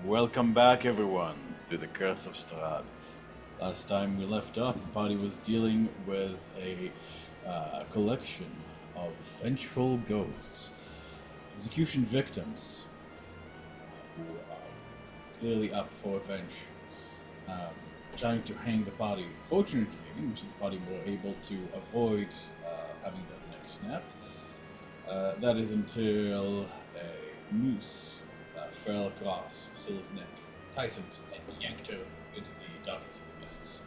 Welcome back, everyone, to the Curse of Strahd. Last time we left off, the party was dealing with a collection of vengeful ghosts, execution victims who are clearly up for revenge, um, trying to hang the party. Fortunately, the party were able to avoid having their neck snapped. That is until a noose fell across Priscilla's neck, tightened, and yanked her into the darkness of the mists.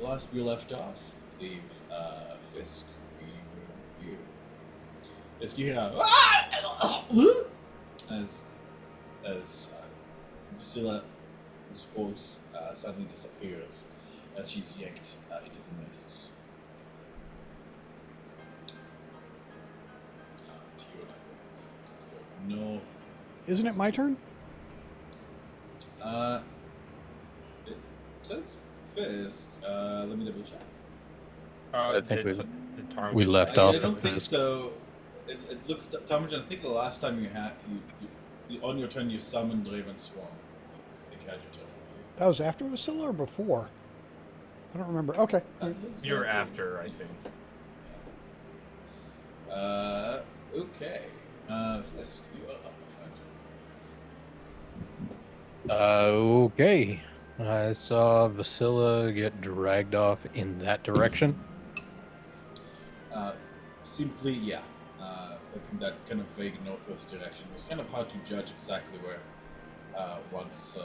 Last we left off, I believe, Fisk, we were with you. Fisk, you hear as Priscilla's voice suddenly disappears as she's yanked into the mists. To your left, let's go north. Isn't it my turn? It says Fisk. Let me double check. I think we left off I don't with think Fisk. so. It looks, Tomajan, I think the last time you on your turn you summoned Raven Swarm. I think you had your turn. That was after Vasilla or before? I don't remember. Okay. You're after, I think. Okay. Fisk, you are up, my friend. Okay. I saw Vasilla get dragged off in that direction. Simply, yeah. Like in that kind of vague northwest direction. It was kind of hard to judge exactly where. Once.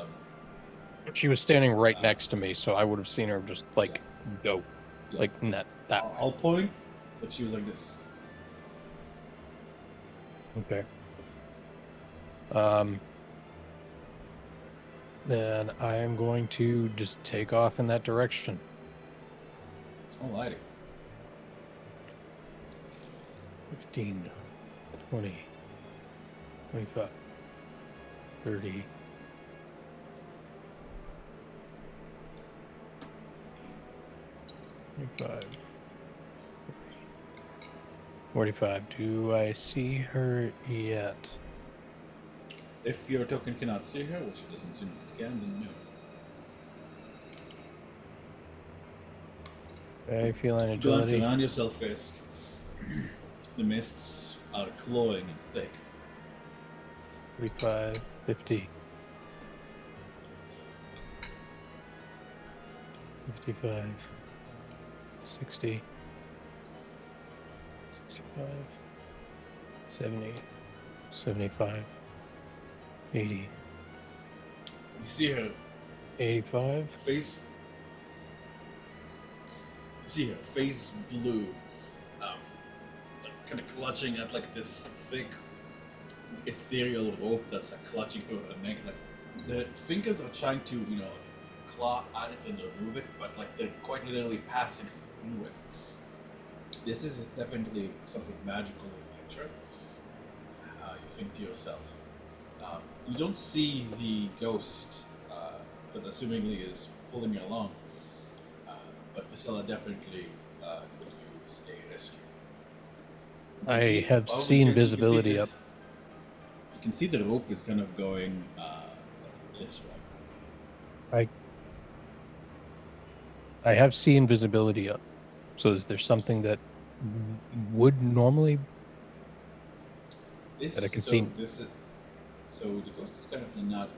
She was standing right next to me, so I would have seen her just like go, Yeah. like in that way. I'll point that she was like this. Okay. Then I am going to just take off in that direction. Alrighty. 15, 20, 25, 30. 25, 45. Do I see her yet? If your token cannot see her, which it doesn't seem like it can, then no. I feel an Glance agility. around yourself, Fisk. The mists are cloying and thick. 45, 50. 55, 60, 65, 70, 75, 80, You see her 85. face. You see her face blue, kind of clutching at like this thick, ethereal rope that's like clutching through her neck. Like the fingers are trying to, claw at it and remove it, but like they're quite literally passing through it. This is definitely something magical in nature. You think to yourself. You don't see the ghost that assumingly is pulling you along, but Vasilla definitely could use a rescue. I have seen visibility up. You can see the rope is kind of going like this way. I have seen visibility up. So is there something that would normally that I can see? So the ghost is currently not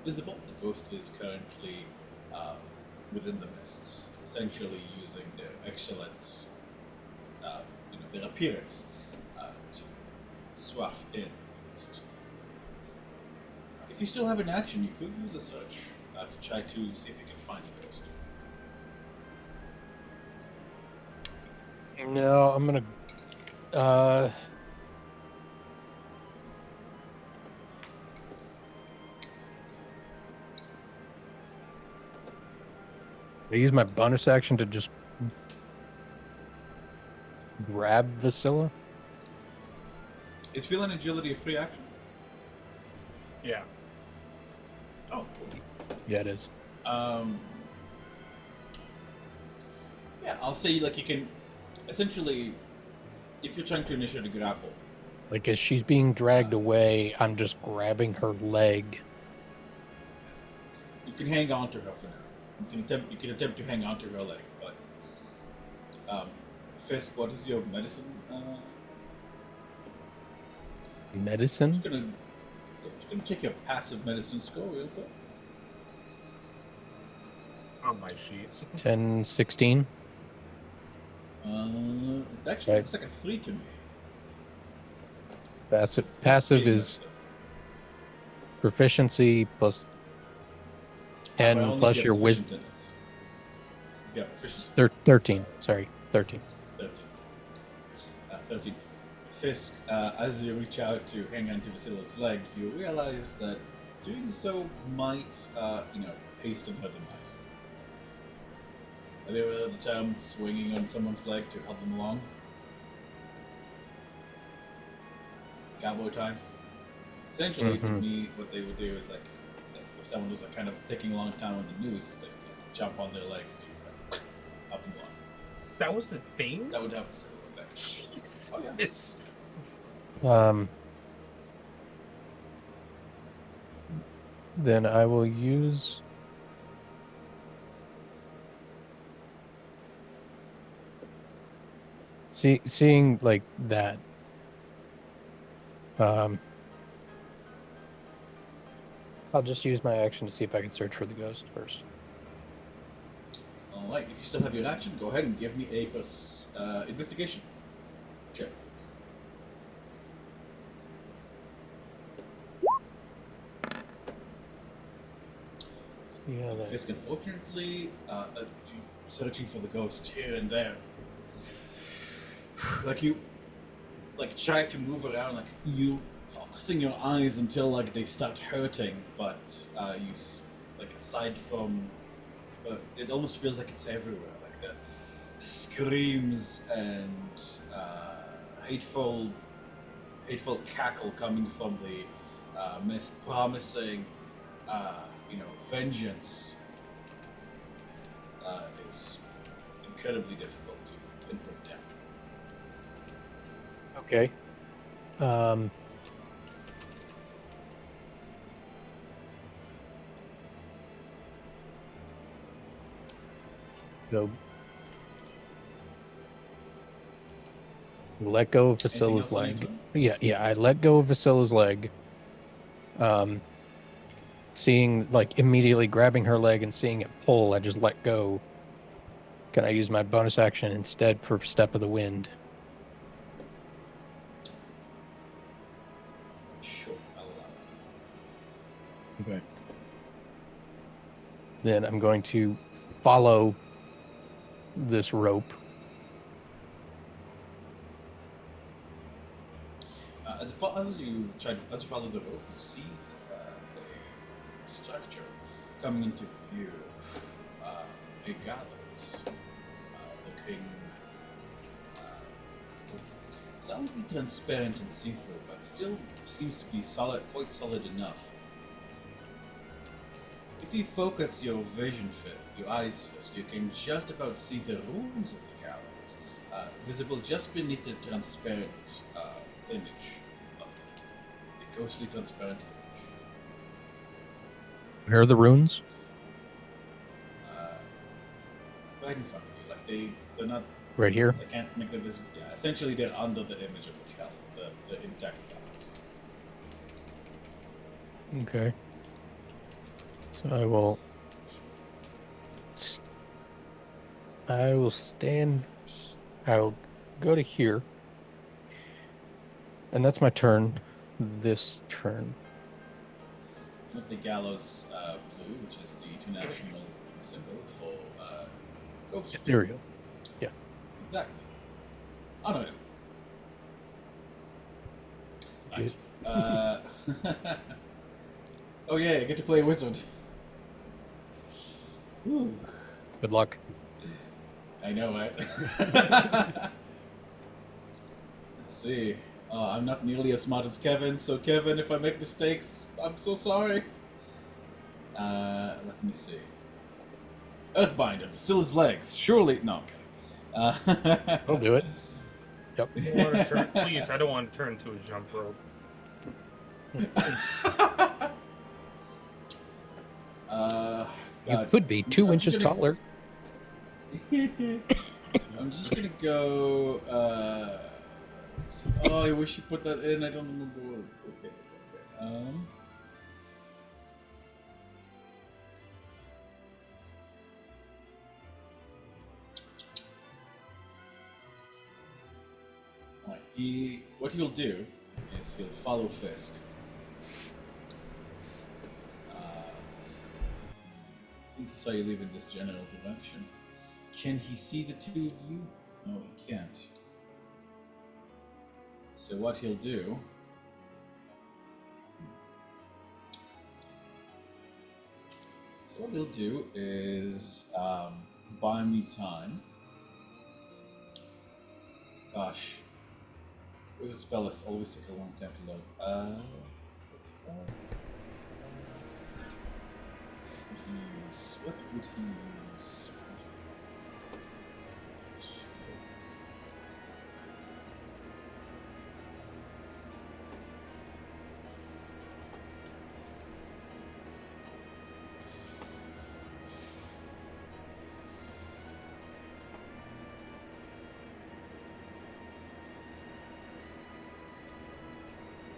invisible. The ghost is currently within the mists, essentially using their excellent, their appearance to swath in the mist. If you still have an action, you could use a search to try to see if you can find the ghost. No, I'm gonna I use my bonus action to just grab Vasilla. Is feeling agility a free action? Yeah. Oh, cool. Yeah, it is. Yeah, I'll say like you can essentially, if you're trying to initiate a grapple, Like as she's being dragged away, I'm just grabbing her leg You can hang on to her for now. You can attempt to hang on to her leg, but Fisk, what is your medicine? Medicine? Just gonna check your passive medicine score real quick. On my sheet. 10, 16. It actually Right. looks like a 3 to me. Passive Plus eight is medicine. proficiency plus But 10 only if plus you're your wisdom. proficient in it. If you're proficient in it. 13. Sorry, 13. 13. 13. Fisk, as you reach out to hang onto Vasila's leg, you realize that doing so might, hasten her demise. Have you ever heard the term swinging on someone's leg to help them along? Cowboy times? Essentially, what they would do is if someone was kind of taking a long time on the noose, they'd jump on their legs to help them along. That was a thing? That would have the same effect. Jeez. Oh, yeah. It's... Then I will use seeing like that. I'll just use my action to see if I can search for the ghost first. Alright, if you still have your action, go ahead and give me a investigation check, please. Yeah, that. Fisk, unfortunately, searching for the ghost here and there. You try to move around, you focusing your eyes until they start hurting, but aside from, but it almost feels like it's everywhere, the screams and hateful cackle coming from the mist, promising vengeance is incredibly difficult to pinpoint down. Okay. Go. Let go of Anything Vasila's else on your leg. turn? Yeah, I let go of Vasila's leg. Seeing, immediately grabbing her leg and seeing it pull, I just let go. Can I use my bonus action instead for Step of the Wind? Sure, I'll allow it. Okay. Then I'm going to follow this rope. As you follow the rope, you see a structure coming into view. A gallows, looking solidly transparent and see-through, but still seems to be quite solid enough. If you focus your your eyes, you can just about see the ruins of the gallows, visible just beneath the transparent image of them. The ghostly transparent image. Where are the runes? Right in front of you. They're not... Right here? They can't make them visible. Yeah, essentially they're under the image of the gallows, the intact gallows. Okay. So I will stand. I'll go to here. And that's my turn. This turn. With the gallows blue, which is the international symbol for ghost. There we go. Yeah. Exactly. Honor him. Right. Oh yeah, I get to play a wizard. Whew. Good luck. I know, right? Let's see. I'm not nearly as smart as Kevin, so Kevin, if I make mistakes, I'm so sorry. Let me see. Earthbind and Vasila's legs. Surely, no. I'm kidding. I'll do it. Yep. Please, I don't want to turn into a jump rope. You God, could be I'm 2 just inches gonna- taller. I'm just gonna go. Oh, I wish you put that in. I don't remember what. Okay. Right, what he'll do is he'll follow Fisk. So I think he saw you leave in this general direction. Can he see the two of you? No, he can't. So what he'll do... So what he'll do is buy me time. Gosh. Wizard spell lists always take a long time to load. What would he use?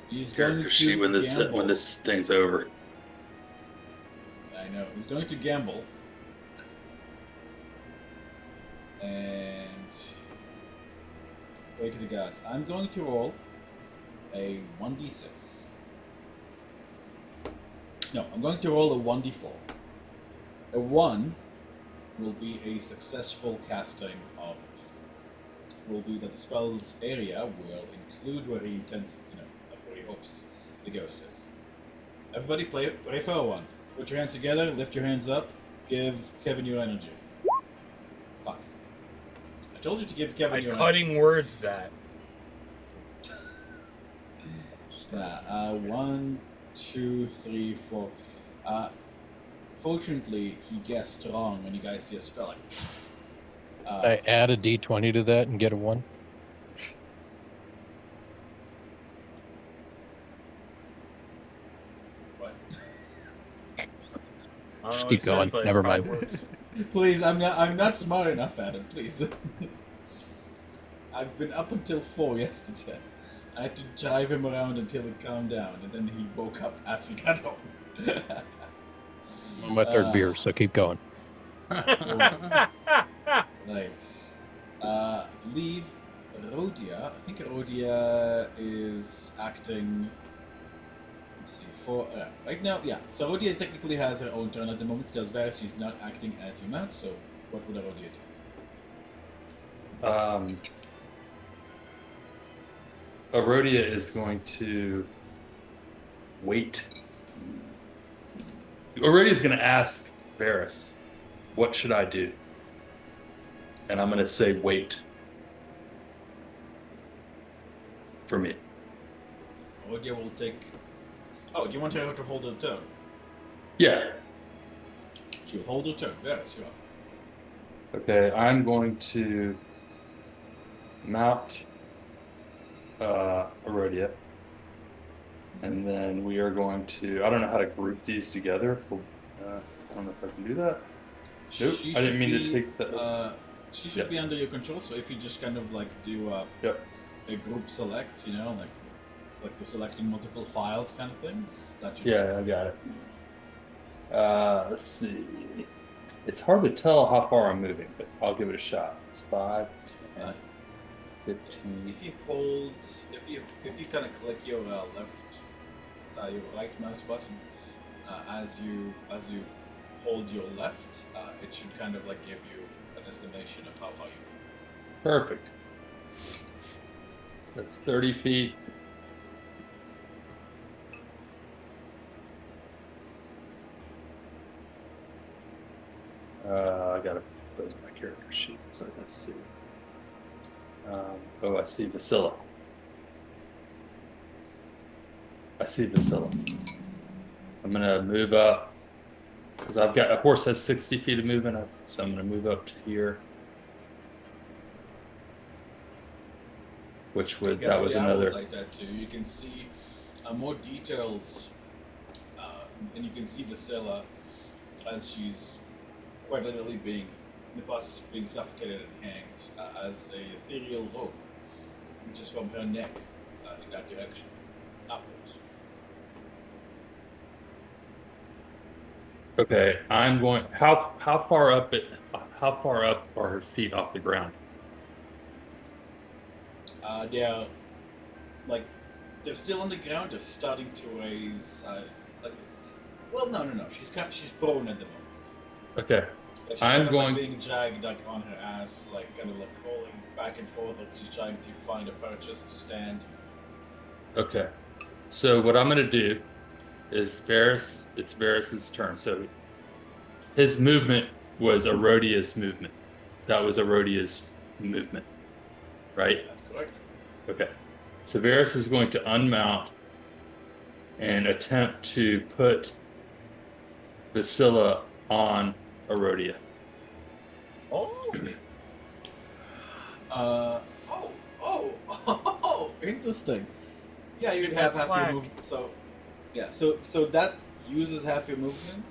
He's going Character sheet to when this gamble. when this thing's over. I know. He's going to gamble. And go to the gods. I'm going to roll a 1d6. No, I'm going to roll a 1d4. A 1 will be a successful casting of... will be that the spell's area will include where he intends, like where he hopes the ghost is. Everybody pray for a 1. Put your hands together, lift your hands up, give Kevin your energy. Fuck. I told you to give Kevin your Cutting energy. words that. Yeah, 1, 2, 3, 4. Fortunately, he guessed wrong when you guys see a spell like... I add a d20 to that and get a 1. What? Just keep going. Never mind. Please, I'm not smart enough at it, please. I've been up until 4 yesterday. I had to drive him around until he calmed down, and then he woke up as we got home. On my third beer, so keep going. Right. I believe Rhodia. I think Rhodia is acting. Let's see. Right now, yeah. So Rhodia technically has her own turn at the moment because Varys is not acting as you mount. So what would Rhodia do? Arodia is going to wait. Arodia is going to ask Varys, "What should I do?" And I'm going to say, "Wait." For me. Rhodia will take. Oh, do you want her to hold her turn? Yeah. She'll hold her turn. Varys, you're up. Okay, I'm going to mount Arodia. And then we are going to... I don't know how to group these together. I don't know if I can do that. Nope, She I didn't mean should to take that. She should be under your control. So if you just kind of like do Yep. a group select, like you're selecting multiple files kind of things, that should Yeah, I got it. Let's see. It's hard to tell how far I'm moving, but I'll give it a shot. It's 5, 10, 15. If you kind of click your your right mouse button, as you hold your left, it should kind of like give you an estimation of how far you move. Perfect. That's 30 feet. I gotta close my character sheet so I can see. I see Vasilla. I'm gonna move up because I've got a horse has 60 feet of movement, so I'm gonna move up to here. Which was Yeah, that so was the another. owls like that too. You can see more details, and you can see Vasilla as she's quite literally being in the process of being suffocated and hanged as a ethereal rope, just from her neck in that direction, upwards. Okay, I'm going. How far up it? How far up are her feet off the ground? They're like they're still on the ground. They're starting to raise. Like, well, no. She's prone at the moment. Okay, Like she's kind I'm of like going. being dragged like on her ass, like kind of like rolling back and forth as she's trying to find a purchase to stand. Okay, so what I'm gonna do is Varys. It's Varys's turn. So his movement was Erodia's movement. That was Erodia's movement, right? That's correct. Okay. So Varys is going to unmount and attempt to put Vasilla on Erodia. Oh, Uh interesting. Yeah, you'd have That's half your slack. movement. So, yeah, so that uses half your movement.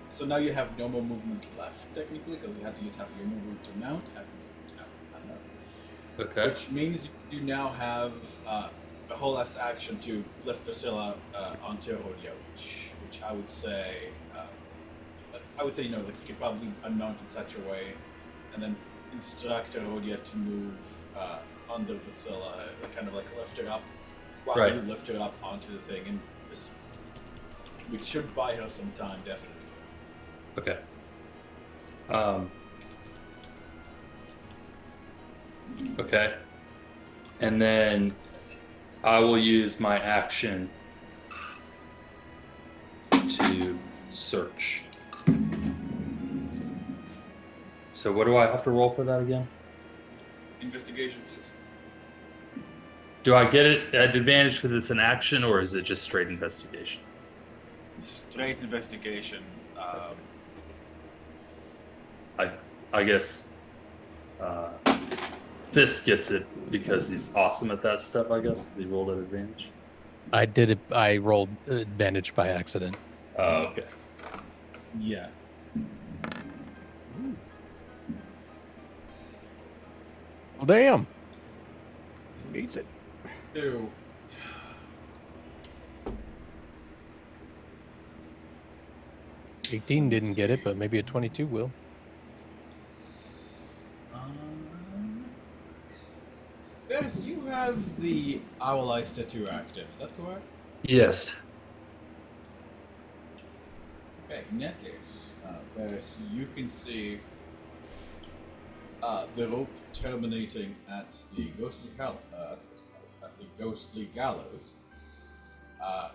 So now you have no more movement left technically because you had to use half your movement to mount, half your movement to unmount. Okay. Which means you now have a whole ass action to lift Priscilla onto Erodia, which I would say you like you could probably unmount in such a way, and then instruct Erodia to move under Vasilla, kind of like lift her up while Right. you lift her up onto the thing, and just, which should buy her some time, definitely. Okay. Um. Okay. And then I will use my action to search. So what do I have to roll for that again? Investigation, please. Do I get it at advantage because it's an action, or is it just straight investigation? Straight investigation. I guess Fist gets it because he's awesome at that stuff. I guess 'cause he rolled at advantage. I did it. I rolled advantage by accident. Oh, okay. Yeah. Well, damn. Beats it. Two. $18 didn't get it, but maybe a 22 will. Yes, you have the Owl Eye tattoo active. Is that correct? Yes. Okay, in that case, Varys, you can see the rope terminating at the ghostly gallows, and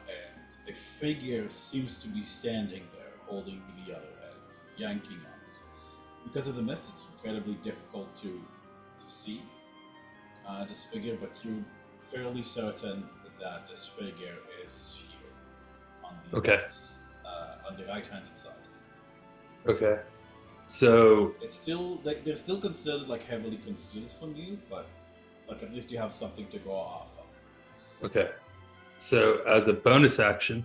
a figure seems to be standing there, holding the other end, yanking on it. Because of the mist, it's incredibly difficult to see this figure, but you're fairly certain that this figure is here on the Okay. on the right-handed side. Okay. So It's still they're still considered like heavily concealed from you, but like at least you have something to go off of. okay. So as a bonus action,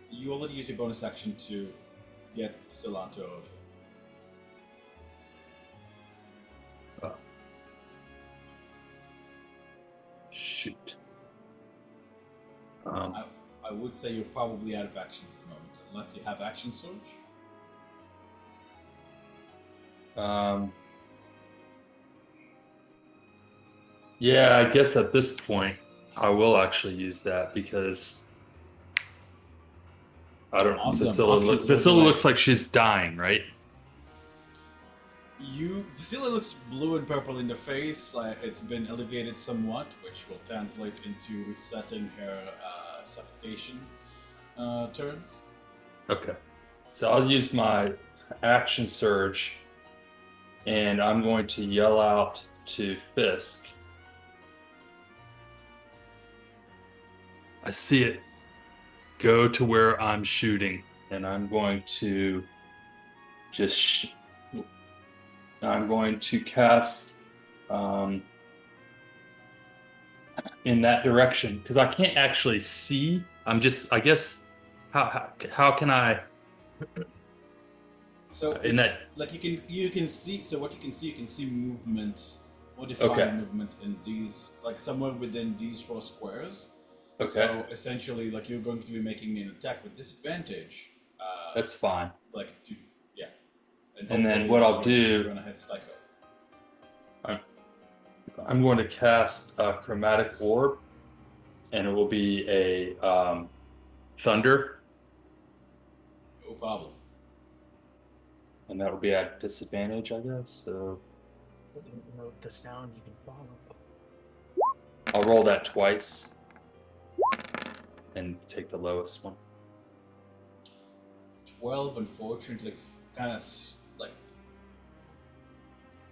You already used your bonus action to get Vasilla onto Erodia. oh, shoot. I would say you're probably out of actions at the moment, unless you have action surge. Yeah, I guess at this point I will actually use that because I don't. Awesome. Vasilla looks like she's dying, right? Vasilla looks blue and purple in the face. It's been alleviated somewhat, which will translate into resetting her suffocation turns. Okay. So I'll use my action surge, and I'm going to yell out to Fisk. I see it. Go to where I'm shooting, and I'm going to just. I'm going to cast in that direction because I can't actually see. I guess how can I? So In it's that- like you can see. So what you can see movement, more Okay. defined movement in these, like somewhere within these 4 squares. Okay. So essentially, like you're going to be making an attack with disadvantage. That's fine. Like to yeah. And then hopefully, what like, I'll do- you're gonna hit Styko. I'm going to cast a chromatic orb, and it will be a thunder, No problem. and that will be at disadvantage, I guess. So The sound you can follow. I'll roll that twice, and take the lowest one. 12, unfortunately, kind of like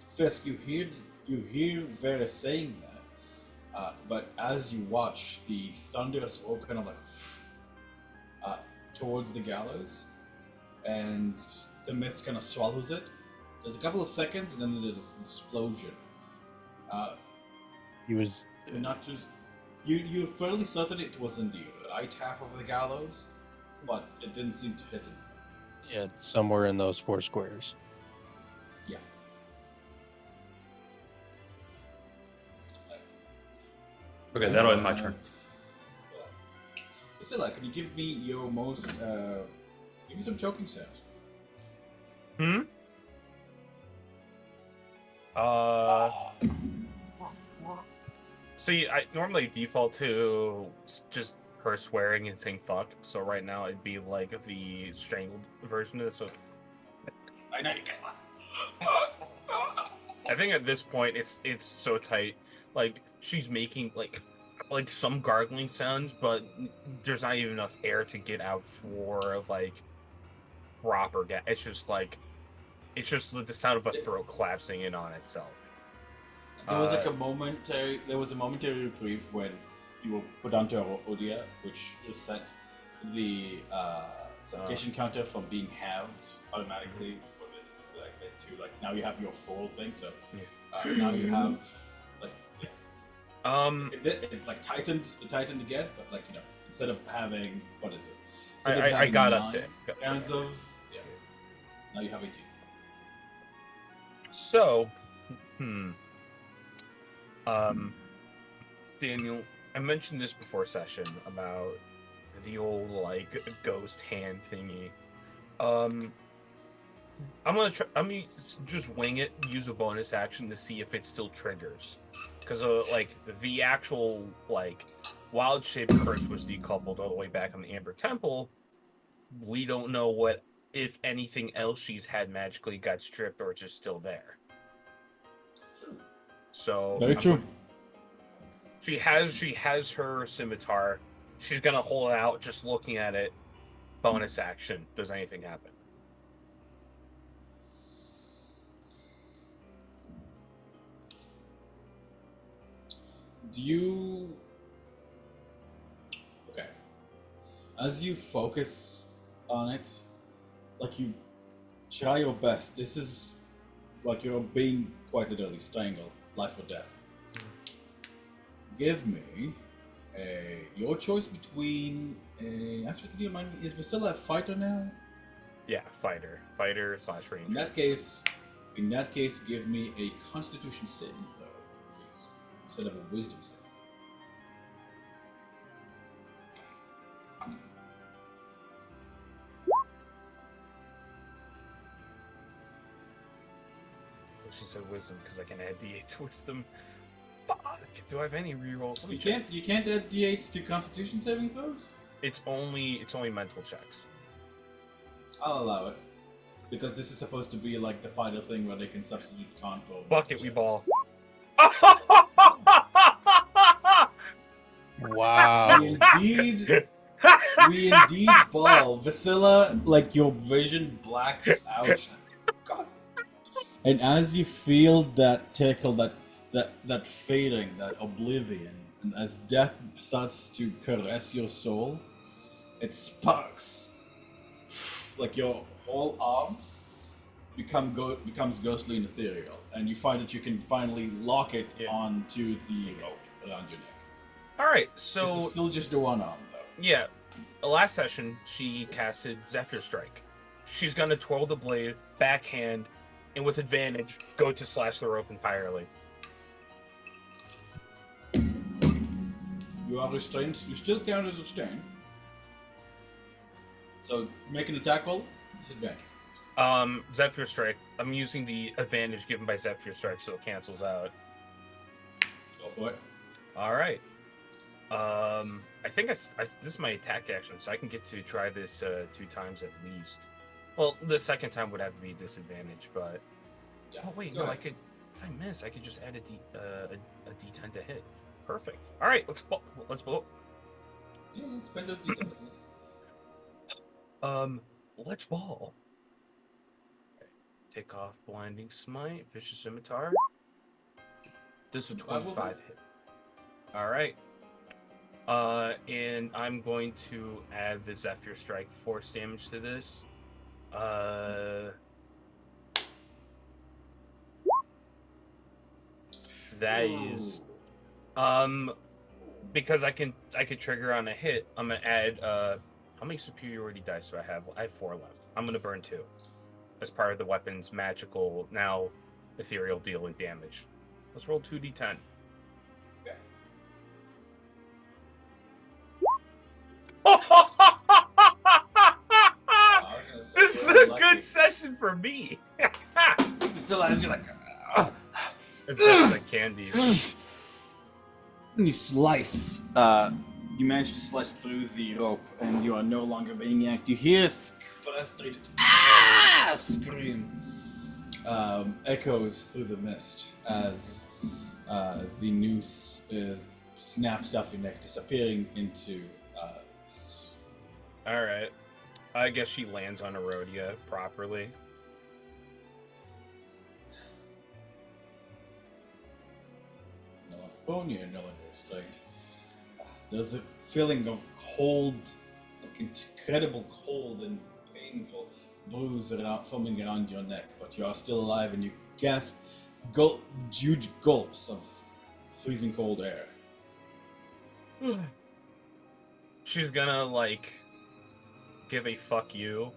Fisk. You hear Vera saying that, but as you watch, the thunderous orb kind of like towards the gallows, and the mist kind of swallows it. There's a couple of seconds, and then there's an explosion. He was. You're not just you're fairly certain it was in the right half of the gallows, but it didn't seem to hit him. Yeah, somewhere in those 4 squares. Yeah. Okay, that'll end my turn. Priscilla, can you give me your most give me some choking sounds? See, I normally default to just her swearing and saying fuck. So right now it'd be like the strangled version of this. So I know you can. I think at this point it's so tight. Like she's making like some gargling sounds, but there's not even enough air to get out for like proper gas. It's just the sound of a throat collapsing in on itself. There was like a momentary reprieve when you were put onto Odia, which reset the suffocation counter from being halved automatically to like now you have your full thing. So now you have like it like tightened again, but like instead of having what is it? Instead of I having got up 9 to rounds of now you have 18. So, Daniel, I mentioned this before session about the old like ghost hand thingy. I'm gonna just wing it, use a bonus action to see if it still triggers, because like the actual like wild shape curse was decoupled all the way back on the Amber Temple. We don't know what, if anything else, she's had magically got stripped or it's just still there. So Very true. She has her scimitar. She's gonna hold it out, just looking at it. Bonus action. Does anything happen? Do you... Okay. As you focus on it, like you try your best. This is like you're being quite literally strangled, life or death. Give me your choice between actually, can you remind me, is Vasilla a fighter now? Yeah, fighter / ranger. In that case, give me a Constitution saving throw, please, instead of a Wisdom save. She said wisdom because I can add D8 to wisdom. Fuck. Do I have any rerolls? You can't add D8s to Constitution saving throws? It's only mental checks. I'll allow it. Because this is supposed to be like the fighter thing where they can substitute con for... Fuck it, we ball. Wow. We indeed ball. Vasilla, like your vision blacks out. God. And as you feel that tickle, that fading, that oblivion, and as death starts to caress your soul, it sparks. Like your whole arm becomes ghostly and ethereal, and you find that you can finally lock it onto the rope around your neck. All right, so this is still just the one arm, though. yeah, last session, she casted Zephyr Strike. She's gonna twirl the blade, backhand, and with advantage, go to slash the rope entirely. You are restrained. You still count as restrained. So make an attack roll. Disadvantage. Zephyr Strike. I'm using the advantage given by Zephyr Strike, so it cancels out. Go for it. All right. I think this is my attack action, so I can get to try this 2 times at least. Well, the second time would have to be disadvantage, but Yeah. oh wait, Go no, ahead. I could. If I miss, I could just add a D10 to hit. Perfect. All right, let's blow. Yeah, spend those details, please. Let's ball. Okay. Take off blinding smite, vicious scimitar. This is a 25 hit. All right. And I'm going to add the Zephyr Strike force damage to this. That is, because I could trigger on a hit. I'm gonna add how many superiority dice do I have? I have 4 left. I'm gonna burn 2 as part of the weapon's magical now ethereal dealing damage. Let's roll 2d10. Okay. I was gonna say, This is you're a lucky. good session for me. Still, you're like, As best as I can be. you slice. You manage to slice through the rope, and you are no longer being yanked. You hear a frustrated scream echoes through the mist as the noose snaps off your neck, disappearing into mist. All right. I guess she lands on Erodia properly. No longer bone, you're no longer restrained. There's a feeling of cold, like incredible cold and painful bruise forming around your neck, but you are still alive and you gasp huge gulps of freezing cold air. She's gonna like give a fuck you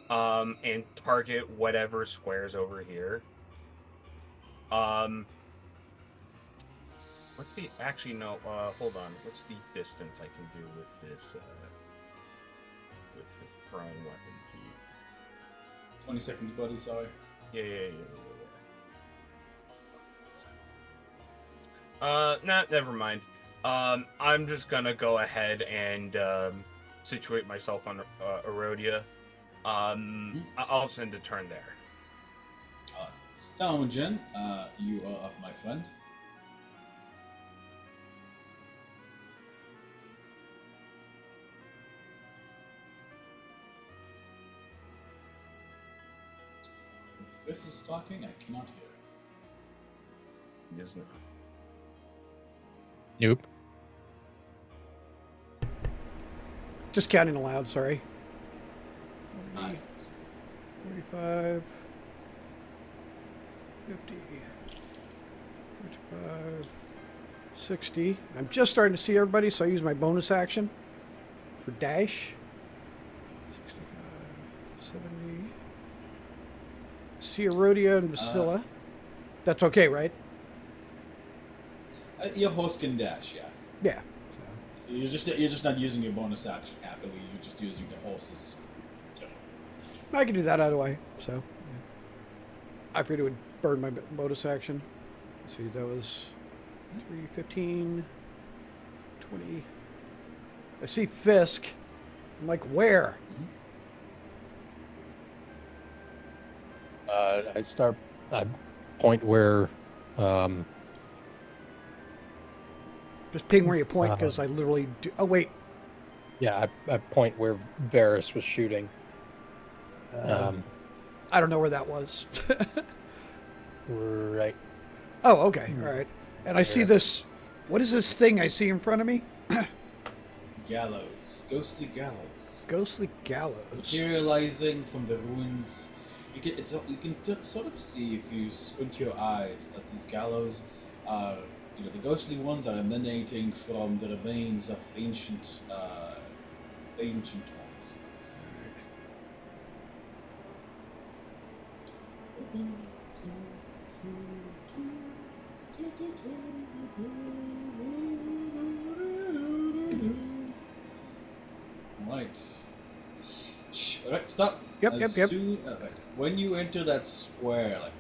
and target whatever squares over here. What's the actually no hold on, what's the distance I can do with this with the thrown weapon feat? 20 seconds, buddy, sorry. Yeah. Nah, never mind. I'm just gonna go ahead and situate myself on Erodia. I'll send a turn there. Talmudin, you are up, my friend. If Chris is talking, I cannot hear. It is not. Nope. Just counting aloud, sorry. I 45, 50, 55, 60. I'm just starting to see everybody, so I use my bonus action for dash. 65, 70. See Erodia and Basila. That's okay, right? Your horse can dash, yeah. Yeah. You're just not using your bonus action happily. You're just using the horse's turn. essentially. I can do that either way, so. Yeah. I figured it would burn my bonus action. Let's see, that was 3, 15, 20. I see Fisk. I'm like, where? I point where, Just ping where you point, because I literally do. Oh, wait. yeah, I point where Varys was shooting. I don't know where that was. Right. Oh, okay. All right. And I see this. What is this thing I see in front of me? Gallows, ghostly gallows, Ghostly gallows. materializing from the ruins. You can sort of see if you squint your eyes that these gallows are, the ghostly ones are emanating from the remains of ancient ancient ones. Right. Alright, stop. Yep. Alright. When you enter that square, like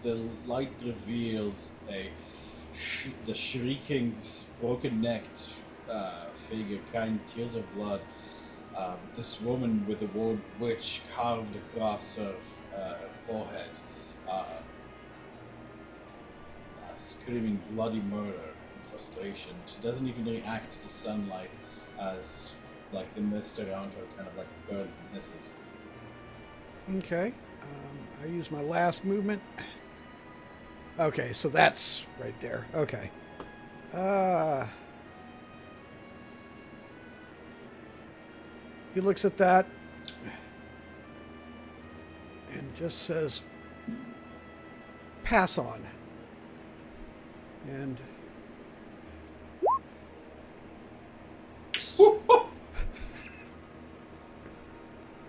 the light reveals the shrieking, broken-necked figure, kind tears of blood. This woman with the word "witch" carved across her forehead, screaming bloody murder and frustration. She doesn't even react to the sunlight as like the mist around her kind of like burns and hisses. Okay. I use my last movement. Okay, so that's right there. Okay. He looks at that and just says, pass on. And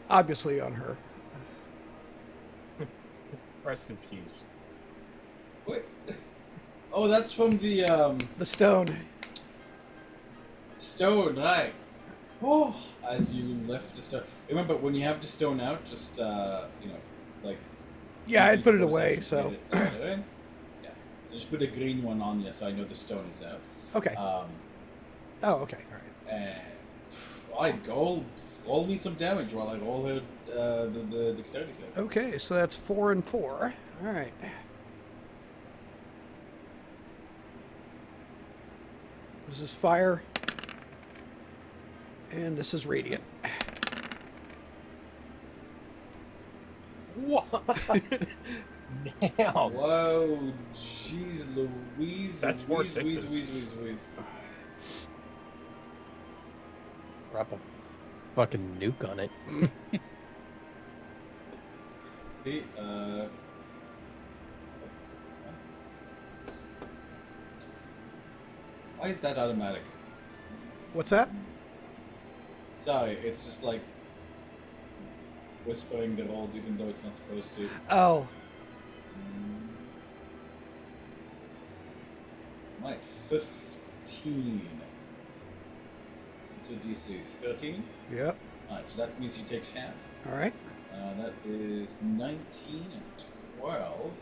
obviously on her. Rest in peace. Wait. Oh, that's from the The stone. stone, right? Oh, as you lift the stone. Remember, when you have the stone out, just like. Yeah, I'd put it use away, bonus so. action to get it in. Yeah. So just put a green one on you, so I know the stone is out. Okay. Oh, okay. All right. And alright, roll me some damage while I roll her the dexterity save. Okay, so that's 4 and 4. All right. This is fire. And this is radiant. What? Damn. Whoa, jeez Louise. That's 4 Louise, sixes. Louise. Drop a fucking nuke on it. Okay, why is that automatic? What's that? Sorry, it's just like whispering the rolls even though it's not supposed to. Oh, Right, 15. What's your DC? Is 13? yep. Alright, so that means she takes half. All right. That is 19 and 12.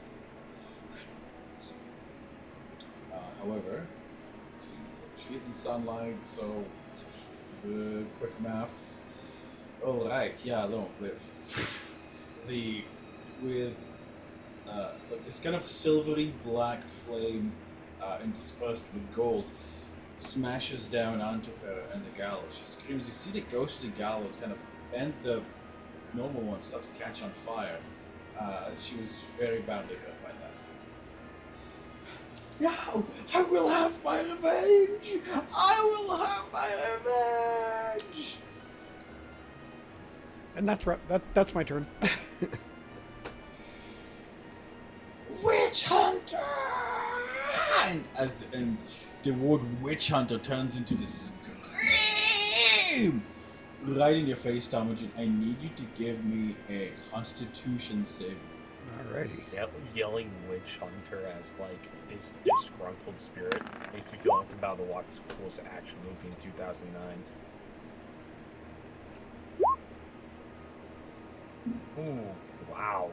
However, so she's in sunlight, so quick maths. All right, yeah, no, with like this kind of silvery black flame interspersed with gold smashes down onto her and the gallows. She screams. You see the ghostly gallows kind of and the normal one start to catch on fire. She was very badly hurt by that. Now, I will have my revenge! I will have my revenge! And that's right. That's my turn. Witch Hunter! And the word witch hunter turns into this scream! Right in your face, Temujin. I need you to give me a Constitution save. Alrighty. Yelling witch hunter as like this disgruntled spirit makes me feel like I'm about to watch the coolest action movie in 2009. Ooh, wow.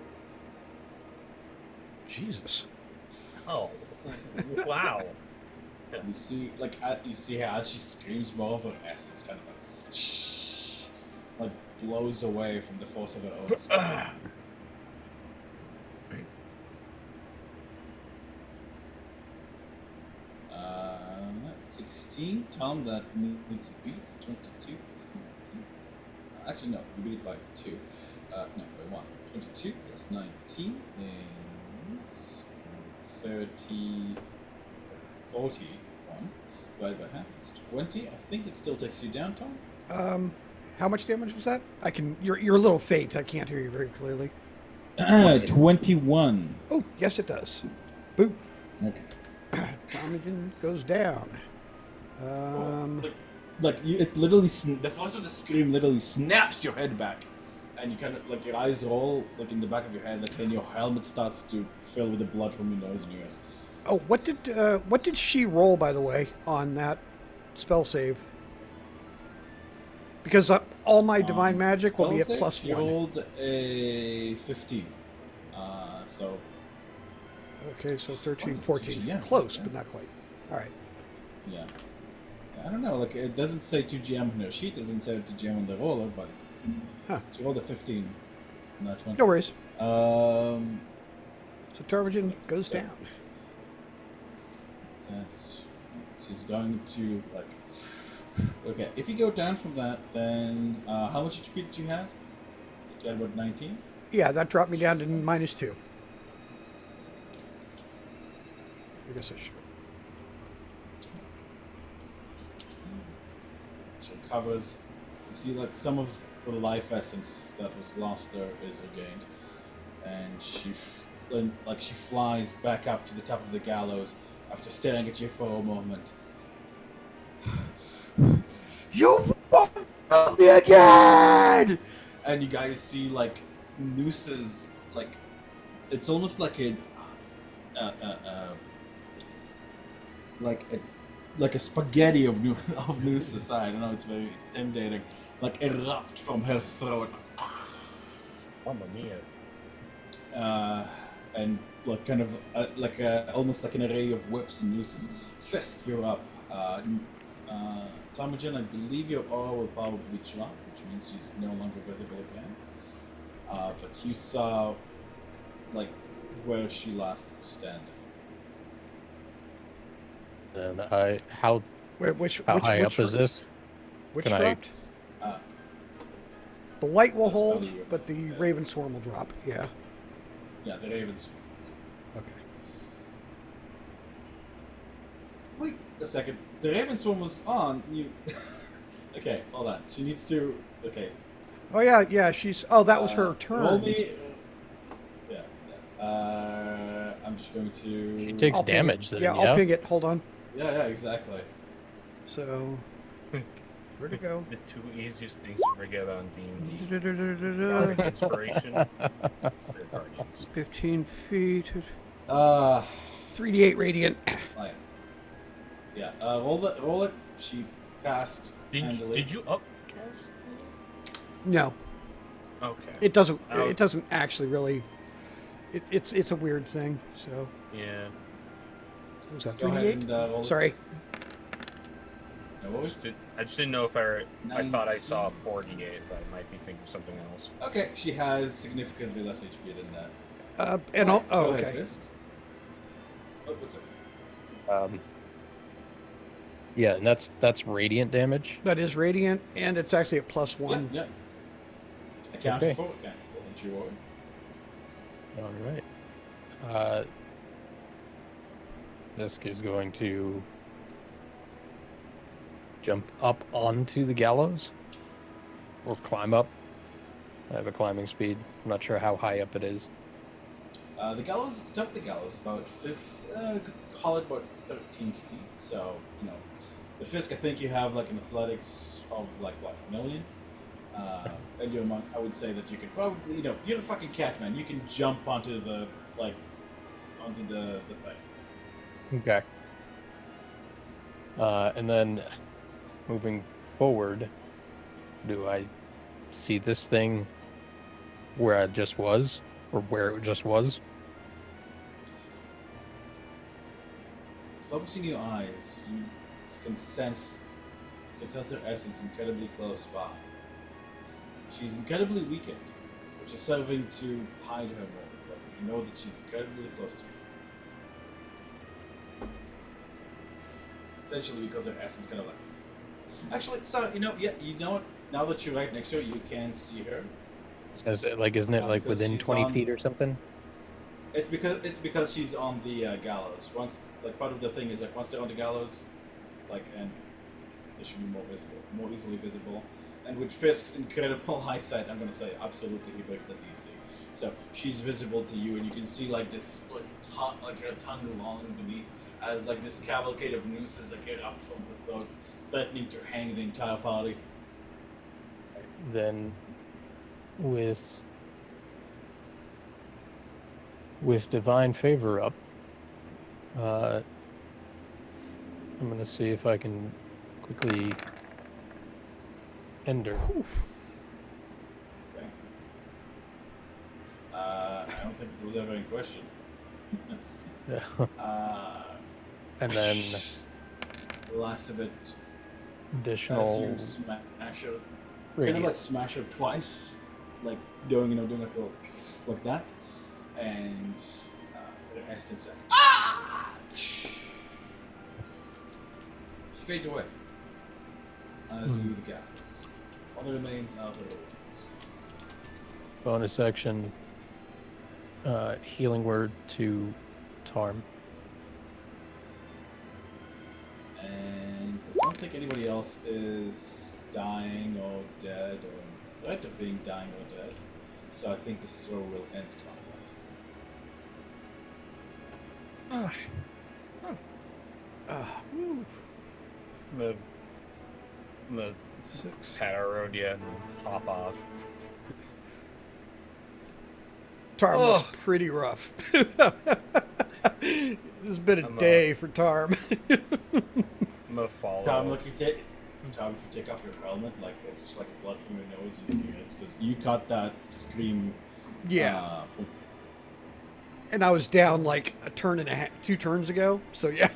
Jesus. Oh, wow. You see, how as she screams, more of her essence kind of like blows away from the force of her own scream. That's 16. Tom, that means beats 22 plus 19. Actually, no, you beat it by 2. No, by 1. 22 plus 19 is 41. Divided by half, it's 20. I think it still takes you down, Tom. How much damage was that? I can. You're a little faint. I can't hear you very clearly. 21. Oh, yes, it does. Boop. Okay. Tommy goes down. like it literally the force of the scream literally snaps your head back, and you kind of like your eyes roll like in the back of your head, like, and your helmet starts to fill with the blood from your nose and ears. Oh, what did she roll, by the way, on that spell save? Because all my divine magic will be at Spell save, she +1. rolled a 15. So Okay, so 13, Was it 14. 2GM? Close, Okay. but not quite. All right. yeah, I don't know. Like it doesn't say 2GM on her sheet. It doesn't say 2GM on the roller, but Huh. she rolled a 15 on that one. No worries. Um, So Tarmogen goes So- down. that's she's going to like. Okay, if you go down from that, then how much HP did you had? Did you had about 19? Yeah, that dropped me down to -2. I guess I should. She recovers. You see, like some of the life essence that was lost there is regained, and then like she flies back up to the top of the gallows after staring at you for a moment. You won't kill me again! And you guys see like nooses, like it's almost like like a spaghetti of of nooses. I don't know. It's very intimidating. Like erupt from her throat, Mamma mia. and like kind of almost like an array of whips and nooses. Fisk, you're up. Tomogen, I believe your aura will probably drop, which means she's no longer visible again. But you saw like where she last was standing. And Which high up is this? Which Can I- dropped? Uh, The light will That's hold, probably your- but the yeah. Raven Swarm will drop. Yeah. yeah, the ravens. Okay. Wait a second. The Raven Swarm was on. You. Okay, hold on. She needs to. Okay. Oh yeah. She's. Oh, that was her turn. Roll me. Yeah. I'm just going to. She takes I'll ping damage it. then, Yeah, yeah? I'll ping it. Hold on. Yeah, exactly. So, where'd it go? The two easiest things to forget on D&D. Bardic Inspiration. or Guardians. 15 feet. Uh, 3d8 radiant. like, yeah. Roll it. She passed. handily. Did you upcast? No, Okay. it doesn't. Oh. It doesn't actually really. It's a weird thing. So, Yeah. what was Let's that? go ahead 3d8. and roll it. Sorry. No worries. I just didn't know if I thought I saw 19. 48, but I might be thinking of something else. Okay, she has significantly less HP than that. And Alright, oh, go ahead, okay. Fisk. Oh, what's up? Yeah, and that's radiant damage. That is radiant, and it's actually a +1. Yeah. Accounted Okay. for. Don't you worry. All right. Fisk is going to jump up onto the gallows or climb up. I have a climbing speed. I'm not sure how high up it is. The gallows, the top of the gallows, about could call it about 13 feet. So, you know, the Fisk, I think you have like an athletics of like what, 1 million? And you're a monk, I would say that you could probably, you know, you're a fucking cat man. You can jump onto the, like, onto the thing. Okay. And then moving forward, do I see this thing where I just was, or where it just was? Focusing your eyes, you can sense her essence incredibly close by. She's incredibly weakened, which is serving to hide her more, but you know that she's incredibly close to you. Essentially because her essence kind of like... Actually, so, you know, yeah, you know what? Now that you're right next to her, you can see her. Isn't it like because within she's 20 on- feet or something? It's because she's on the gallows. Once, like, part of the thing is like once they're on the gallows, like, and they should be more easily visible. And with Fisk's incredible eyesight, I'm gonna say absolutely he breaks the DC. So she's visible to you, and you can see like this, like her tongue long beneath, as like this cavalcade of nooses like erupt from her threatening to hang the entire party. Then with divine favor up, I'm gonna see if I can quickly end her. Okay. I don't think it was ever in question. Yeah. Uh, And then the last of it, as additional you smash her, kind of radiant. like smash her twice, like doing like a little like that, and in essence, she fades away. As do the guys. All that remains are the ruins. Bonus action, healing word to Tarm. And I don't think anybody else is dying or dead or in threat of being dying or dead. So I think this is where we'll end combat. The Six. pat our Rhodia and hop off. Tarm Oh. looks pretty rough. It's been a I'm, day for Tarm. I'm gonna follow. Tom, look, if you take off your helmet, like it's just like blood from your nose and your ears, because you caught that scream. Yeah. And I was down like a turn and a half, 2 turns ago. So yeah.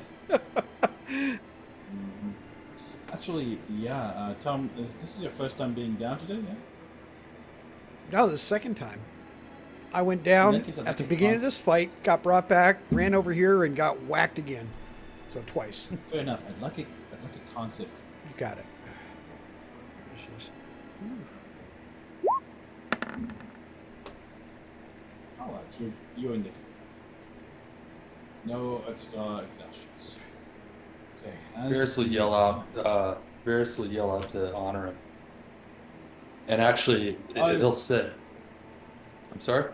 Actually, yeah, Tom, this is your first time being down today, yeah? No, the second time. I went In down that case, I'd at like the a beginning of cons- this fight, got brought back, ran over here, and got whacked again. So twice. Fair enough. I'd like a concept. You got it. It's just- All right, you're in the clear. No extra exertions. Okay. Varys will yell out. Varys will yell out to honor him. And actually, he'll sit. I'm sorry.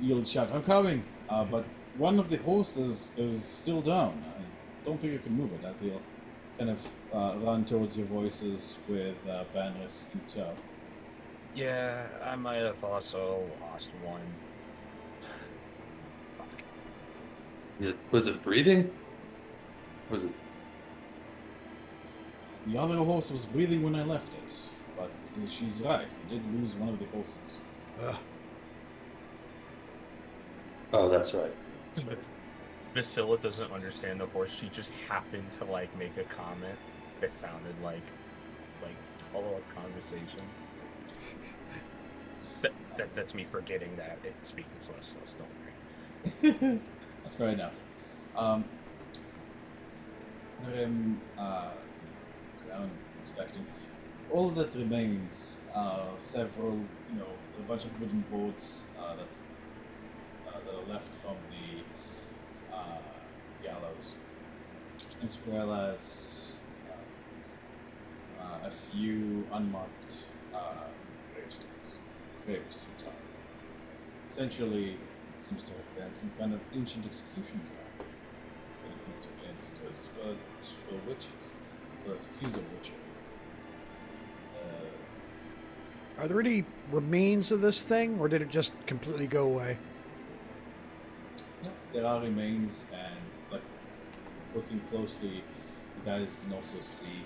You'll shout, "I'm coming!" But one of the horses is still down. I don't think you can move it, as he'll kind of run towards your voices with Banris in tow. Yeah, I might have also lost one. Was it breathing? Was it? The other horse was breathing when I left it, but she's right. We did lose one of the horses. Oh, that's right. Vasilla doesn't understand the horse. She just happened to like make a comment that sounded like follow-up conversation. That's me forgetting that it speaks less. Don't worry. That's fair enough. I'm ground inspecting. All that remains are several, a bunch of wooden boards that are left from the gallows, as well as a few unmarked graves. Sorry. Essentially, it seems to have been some kind of ancient execution camp, if anything to be understood, but for witches, well, it's accused of witchery. Are there any remains of this thing, or did it just completely go away? No, there are remains, and like looking closly, you guys can also see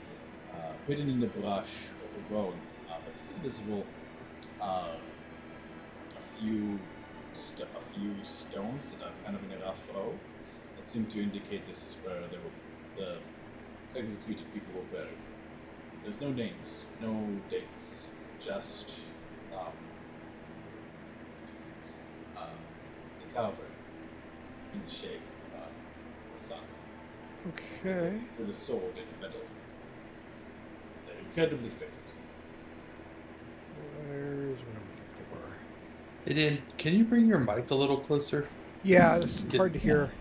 hidden in the brush, overgrown, but still visible, a few stones that are kind of in a rough row that seem to indicate this is where the executed people were buried. There's no names, no dates, just the carver in the shape of a sun Okay. with a sword in the middle. They're incredibly faded. Where's what I'm looking for? Aiden, can you bring your mic a little closer? Yeah, it's Get- hard to hear.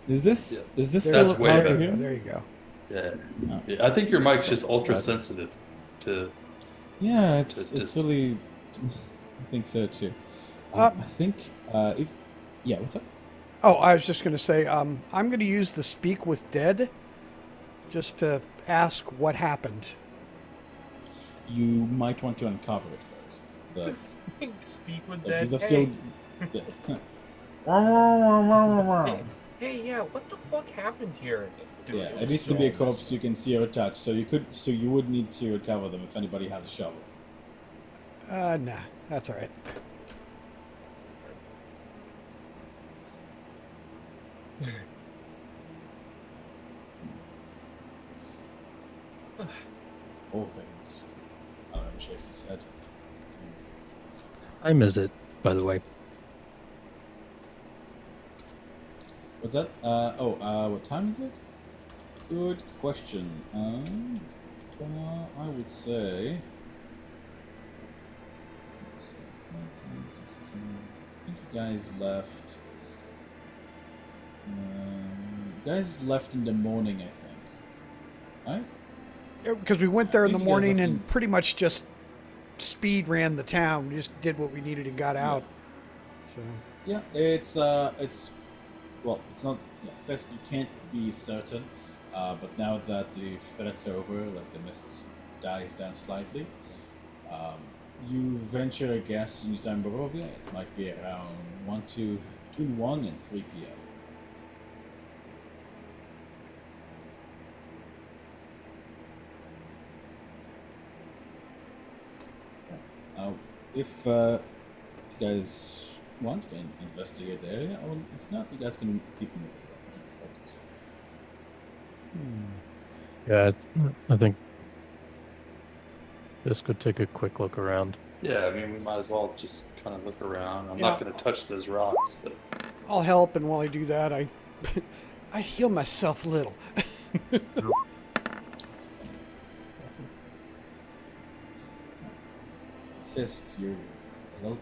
Is this There- still That's way hard to better. hear? There you go. Yeah. Oh. Yeah, I think your mic's just Sorry ultra about that. sensitive to. Yeah, To it's distance. really. I think so too. Uh, I think if what's up? Oh, I was just going to say, I'm going to use the Speak with Dead just to ask what happened. You might want to uncover it first. Speak with Like, that. these are still. Hey, yeah, what the fuck happened here? Dude, Yeah, it it was needs so to be a messed corpse you up. can see or touch. So you would need to recover them if anybody has a shovel. Nah, that's all right. All things. Shakes his head. Time is it, by the way? What's that? What time is it? Good question. I would say. Let's see, I think you guys left. You guys left in the morning, I think. Right? Because we went I there in the think you guys morning left and in- pretty much just speed ran the town. We just did what we needed and got out. So Yeah, it's well, it's not. Yeah, first you can't be certain, but now that the threat's over, like the mist dies down slightly, you venture a guess in time Barovia. It might be around between 1 and 3 p.m. If you guys want, you can investigate the area, or if not, you guys can keep moving. Yeah, I think this could take a quick look around. Yeah, I mean, we might as well just kind of look around. I'm Yeah. not going to touch those rocks, but I'll help, and while I do that, I heal myself a little. Fisk, you're a little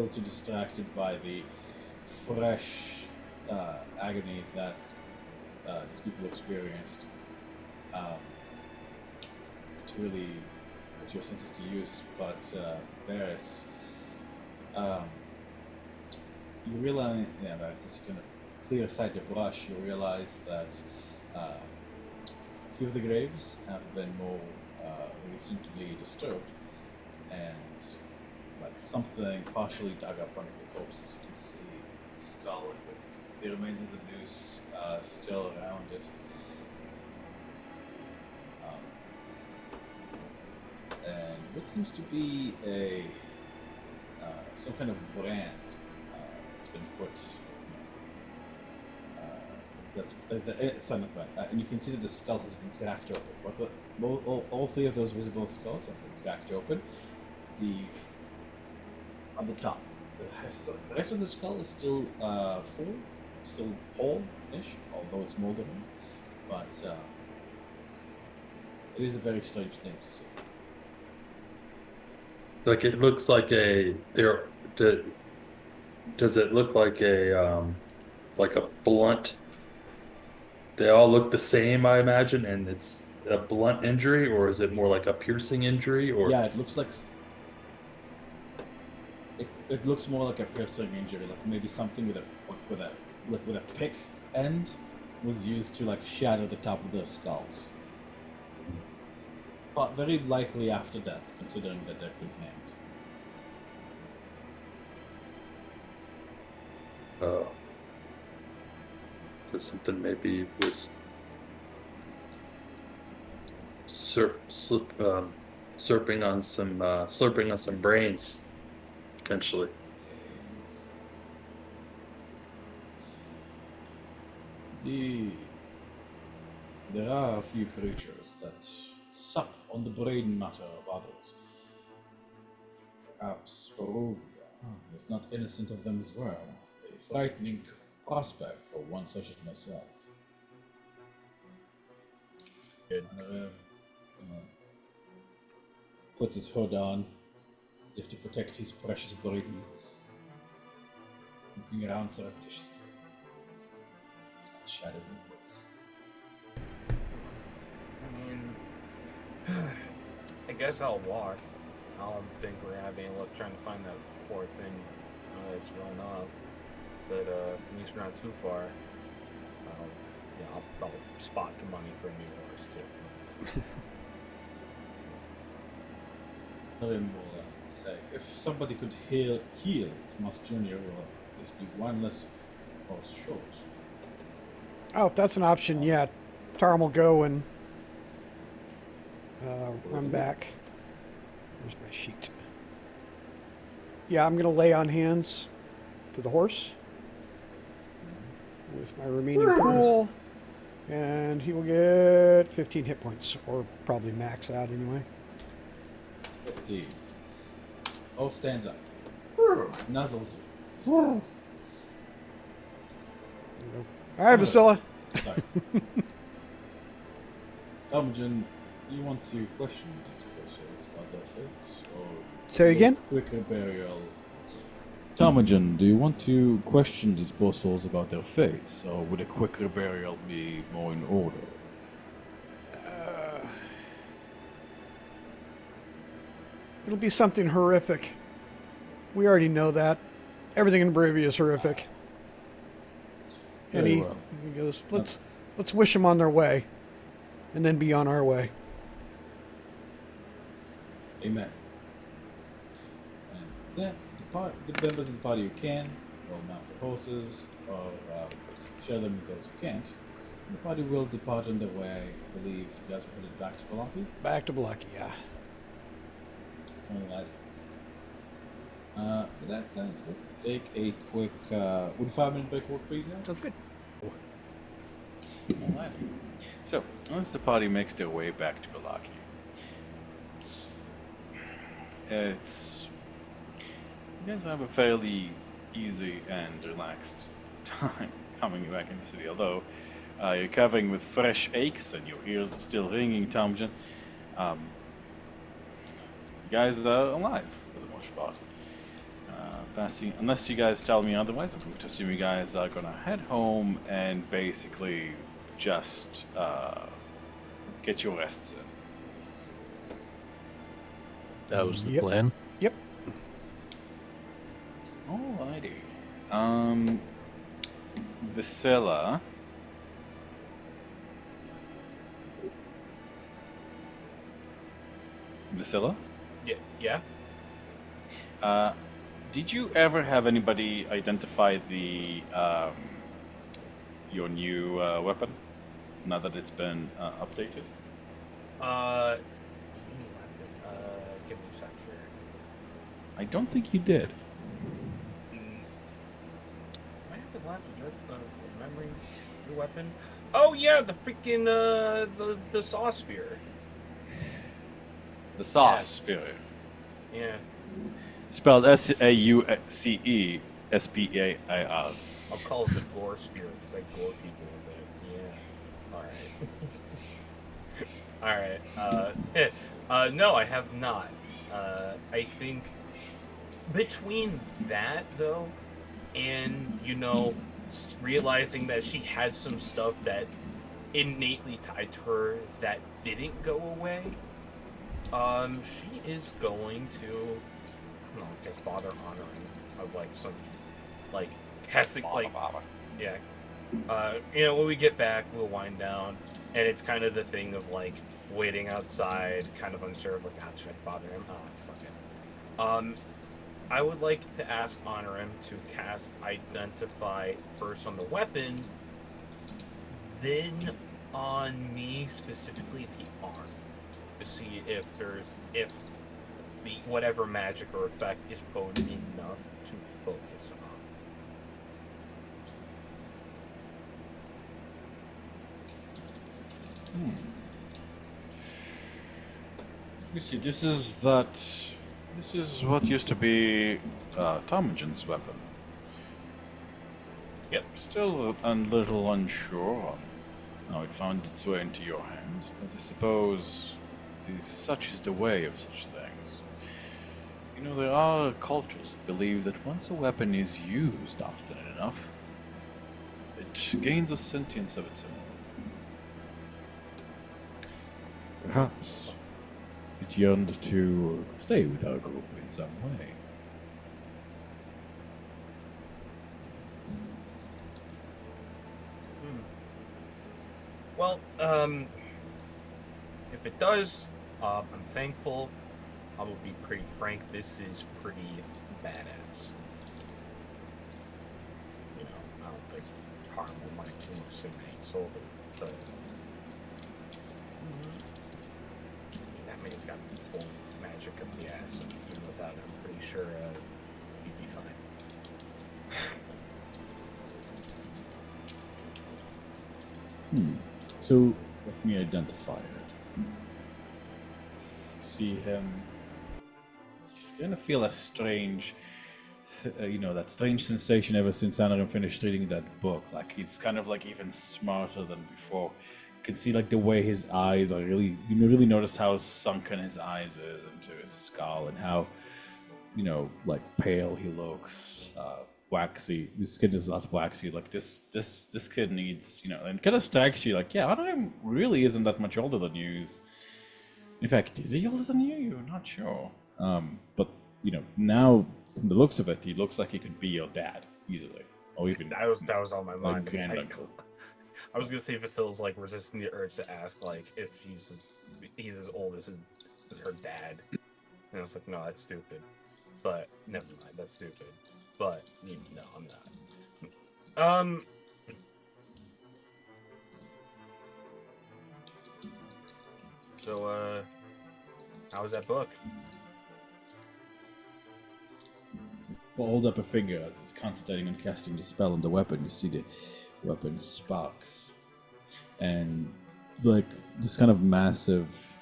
too distracted by the fresh agony that these people experienced to really put your senses to use. But Varys, um, you realize, yeah, Varys, as you kind of clear aside the brush, you realize that a few of the graves have been more recently disturbed, and like something partially dug up under the corpses. You can see like the skull with the remains of the noose still around it. And what seems to be a some kind of brand that's been put. Sorry, not brand. And you can see that the skull has been cracked open. All three of those visible skulls have been cracked open. On the top, the rest of the skull is still full, still whole-ish, although it's moldering. But it is a very strange thing to see. like it looks like does it look like a blunt? They all look the same, I imagine, and it's a blunt injury, or is it more like a piercing injury? Or Yeah, it looks like it looks more like a piercing injury, like maybe something with a pick end was used to like shatter the top of the skulls. But very likely after death, considering that they've been hanged. something maybe was slurping on some brains, potentially. And there are a few creatures that sup on the brain matter of others. Perhaps Barovia is not innocent of them as well. A frightening prospect for one such as myself. Good. Puts his hood on, as if to protect his precious brain meats. Looking around surreptitiously at the shadowy woods. I mean, I guess I'll walk. I don't think we're gonna have any luck trying to find that poor thing that's run off. But at least we're not too far. Yeah, I'll spot the money for new horse too. Him will say, if somebody could heal Tomas Jr., will at least be one less horse short. Oh, if that's an option, yeah. Tarim will go and run back. Where's my sheet? Yeah, I'm going to lay on hands to the horse with my remaining pool, and he will get 15 hit points, or probably max out anyway. 15. Oh, stands up. Nuzzles you. All right, Vasilla. Sorry. Tarmogen, do you want to question these persons about their fates? Or Say would a again? quicker burial. Tarmogen, do you want to question these poor souls about their fates, or would a quicker burial be more in order? It'll be something horrific. We already know that. Everything in Bravia is horrific. And Very he well. goes, let's wish them on their way, and then be on our way. Amen. And then the members of the party who can will mount the horses or share them with those who can't. And the party will depart on their way. I believe you guys are headed back to Valaki. Back to Blocky, yeah. Alright. With that, guys, let's take a quick. Would a 5-minute break work for you guys? Sounds good. Alrighty. So, once the party makes their way back to Valaki, it's. You guys have a fairly easy and relaxed time coming back into the city, although you're covering with fresh aches and your ears are still ringing, Tomjen. You guys are alive for the most part. Unless you guys tell me otherwise, I'm going to assume you guys are gonna head home and basically just get your rests in. That was the Yep. plan. Yep. Alrighty. Vasilla. Vasilla? Yeah. Did you ever have anybody identify the your new weapon? Now that it's been updated. Give me a sec here. I don't think you did. I have the last memory your weapon. Oh yeah, the freaking the saw spear. The sauce Yeah. spear. Yeah. Spelled SAUCE SPAIR. I'll call it the gore spear because I gore people with it. Yeah. All right. All right. No, I have not. I think between that though, and realizing that she has some stuff that innately tied to her that didn't go away, she is going to, I guess, bother honoring of some has to yeah. When we get back, we'll wind down, and it's kind of the thing of waiting outside, kind of unsure of God, should I bother him? Oh, fuck it. I would like to ask Honorim to cast Identify first on the weapon, then on me, specifically the arm, to see if the whatever magic or effect is potent enough to focus on. You see, this is what used to be Tomogen's weapon. Yep. Still a little unsure on how it found its way into your hands, but I suppose such is the way of such things. There are cultures that believe that once a weapon is used often enough, it gains a sentience of its own. Perhaps it yearned to stay with our group in some way. Well, if it does, I'm thankful. I will be pretty frank. This is pretty badass. You know, I don't think harm will mind too much in any soul, but that man's got full magic up the ass, and even without it, I'm pretty sure he'd be fine. So let me identify it. See him. You kind of feel a strange, that strange sensation ever since Anarin finished reading that book. Like he's kind of like even smarter than before. You can see like the way his eyes are really. You really notice how sunken his eyes is into his skull and how, like pale he looks. Waxy. His skin is not waxy. Like this kid needs, and kind of strikes you like, yeah, Anarim really isn't that much older than you. In fact, is he older than you? You're not sure. But now from the looks of it, he looks like he could be your dad easily, or even That was on my mind. granduncle. I was gonna say Vasile's like resisting the urge to ask like if he's as old as her dad, and I was like, no, that's stupid. But never mind, that's stupid. But no, I'm not. So how was that book? Well, hold up a finger as he's concentrating on casting the spell on the weapon. You see the weapon sparks, and like this kind of massive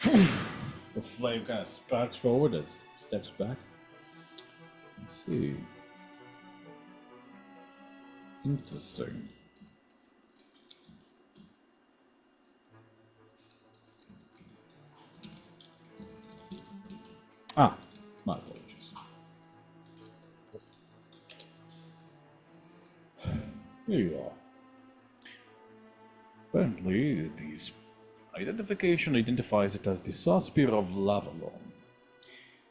a flame kind of sparks forward as he steps back. Let's see. Interesting. My apologies. Here you are. Apparently, this identification identifies it as the Saw Spear of Lavalon.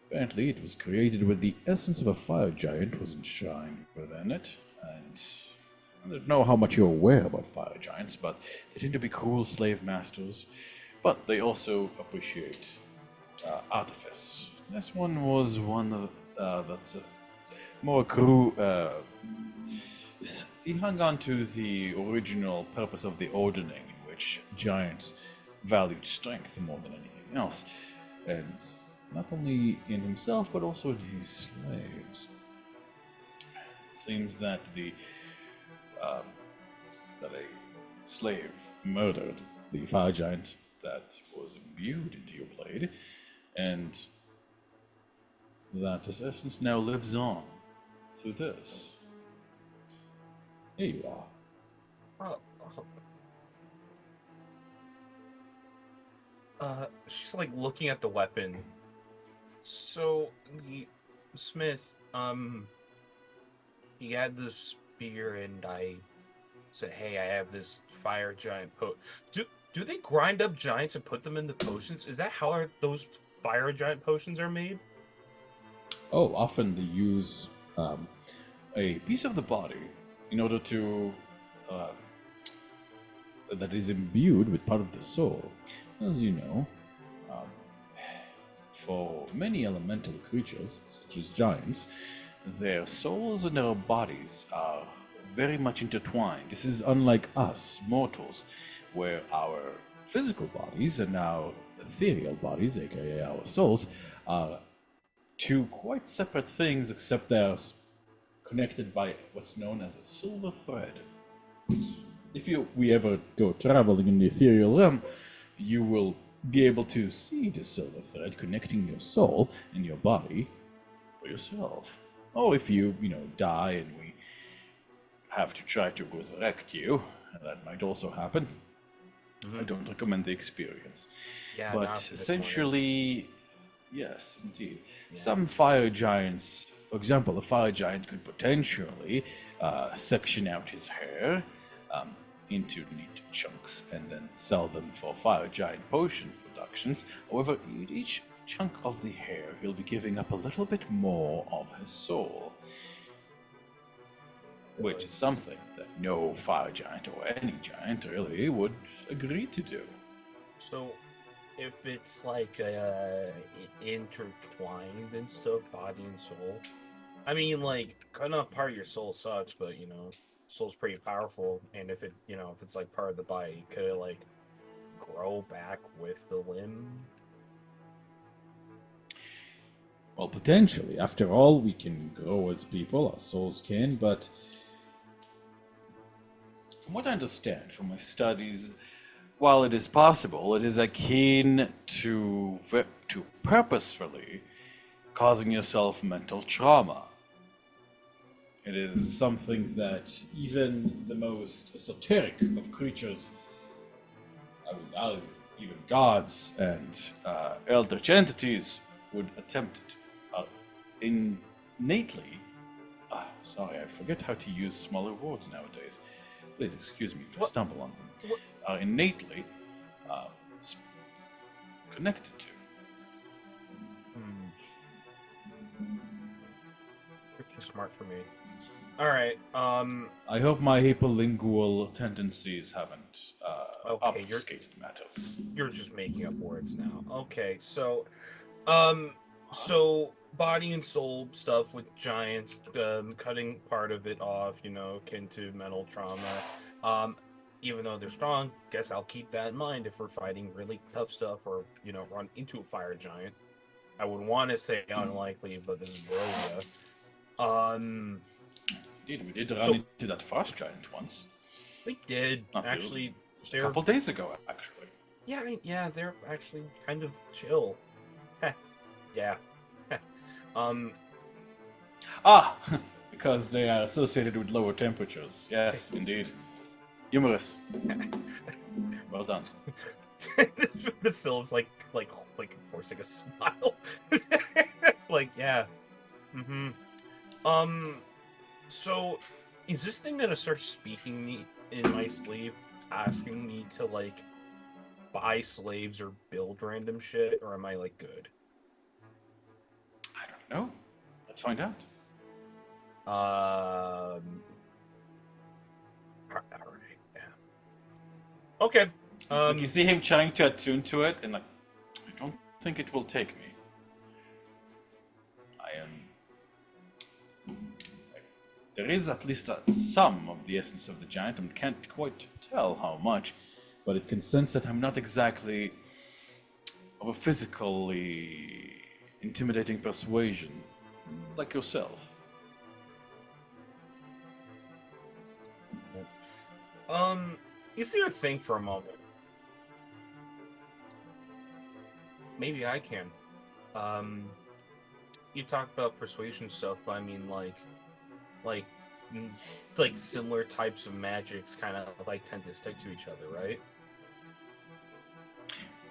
Apparently, it was created when the essence of a fire giant was enshrined within it, and I don't know how much you're aware about fire giants, but they tend to be cruel slave masters, but they also appreciate artifice. This one was one that's more he hung on to the original purpose of the ordering, in which giants valued strength more than anything else, and not only in himself but also in his slaves. It seems that that a slave murdered the fire giant that was imbued into your blade, and that his essence now lives on through this. Here you are. She's like looking at the weapon. So the Smith, he had this spear, and I said, "Hey, I have this fire giant Do they grind up giants and put them in the potions? Is that how those fire giant potions are made?" Oh, often they use a piece of the body in order to that is imbued with part of the soul. As you know, for many elemental creatures, such as giants, their souls and their bodies are very much intertwined. This is unlike us, mortals, where our physical bodies and our ethereal bodies, aka our souls, are two quite separate things, except they're connected by what's known as a silver thread. If we ever go traveling in the ethereal realm, you will be able to see the silver thread connecting your soul and your body for yourself. Or if you, die and we have to try to resurrect you, that might also happen. I don't recommend the experience. Yeah, but not to this essentially, yes, indeed. Some fire giants, for example, a fire giant could potentially section out his hair into neat chunks and then sell them for fire giant potion productions. However, each chunk of the hair, he'll be giving up a little bit more of his soul. which is something that no fire giant or any giant really would agree to do. So, if it's like intertwined and stuff, body and soul. I mean, like, cutting off part of your soul sucks, but soul's pretty powerful. And if if it's like part of the body, could it like grow back with the limb? Well, potentially. After all, we can grow as people, our souls can, but from what I understand from my studies, while it is possible, it is akin to purposefully causing yourself mental trauma. It is something that even the most esoteric of creatures, I would argue, even gods and eldritch entities, would attempt it innately. Sorry, I forget how to use smaller words nowadays. Please excuse me if I stumble on them. Are innately connected to. You're too smart for me. All right. I hope my hyperlingual tendencies haven't Okay, obfuscated matters. You're just making up words now. Okay, so so body and soul stuff with giants, cutting part of it off, akin to mental trauma. Even though they're strong, guess I'll keep that in mind if we're fighting really tough stuff or run into a fire giant. I would want to say unlikely, but this is Barovia. Indeed, we did run into that frost giant once. We did actually. Just a couple days ago, actually. Yeah, they're actually kind of chill. Heh. Yeah. Heh. Because they are associated with lower temperatures. Yes, indeed. Humorous. Well done. Basile's like forcing a smile. Like, yeah. So is this thing gonna start speaking me in my sleep, asking me to like buy slaves or build random shit, or am I like good? I don't know. Let's find out. All right, yeah. Okay. You see him trying to attune to it, and I don't think it will take me. There is at least some of the essence of the giant, and can't quite tell how much, but it can sense that I'm not exactly of a physically intimidating persuasion, like yourself. You see her think for a moment. Maybe I can. You talked about persuasion stuff, but I mean like similar types of magics kind of like tend to stick to each other, right?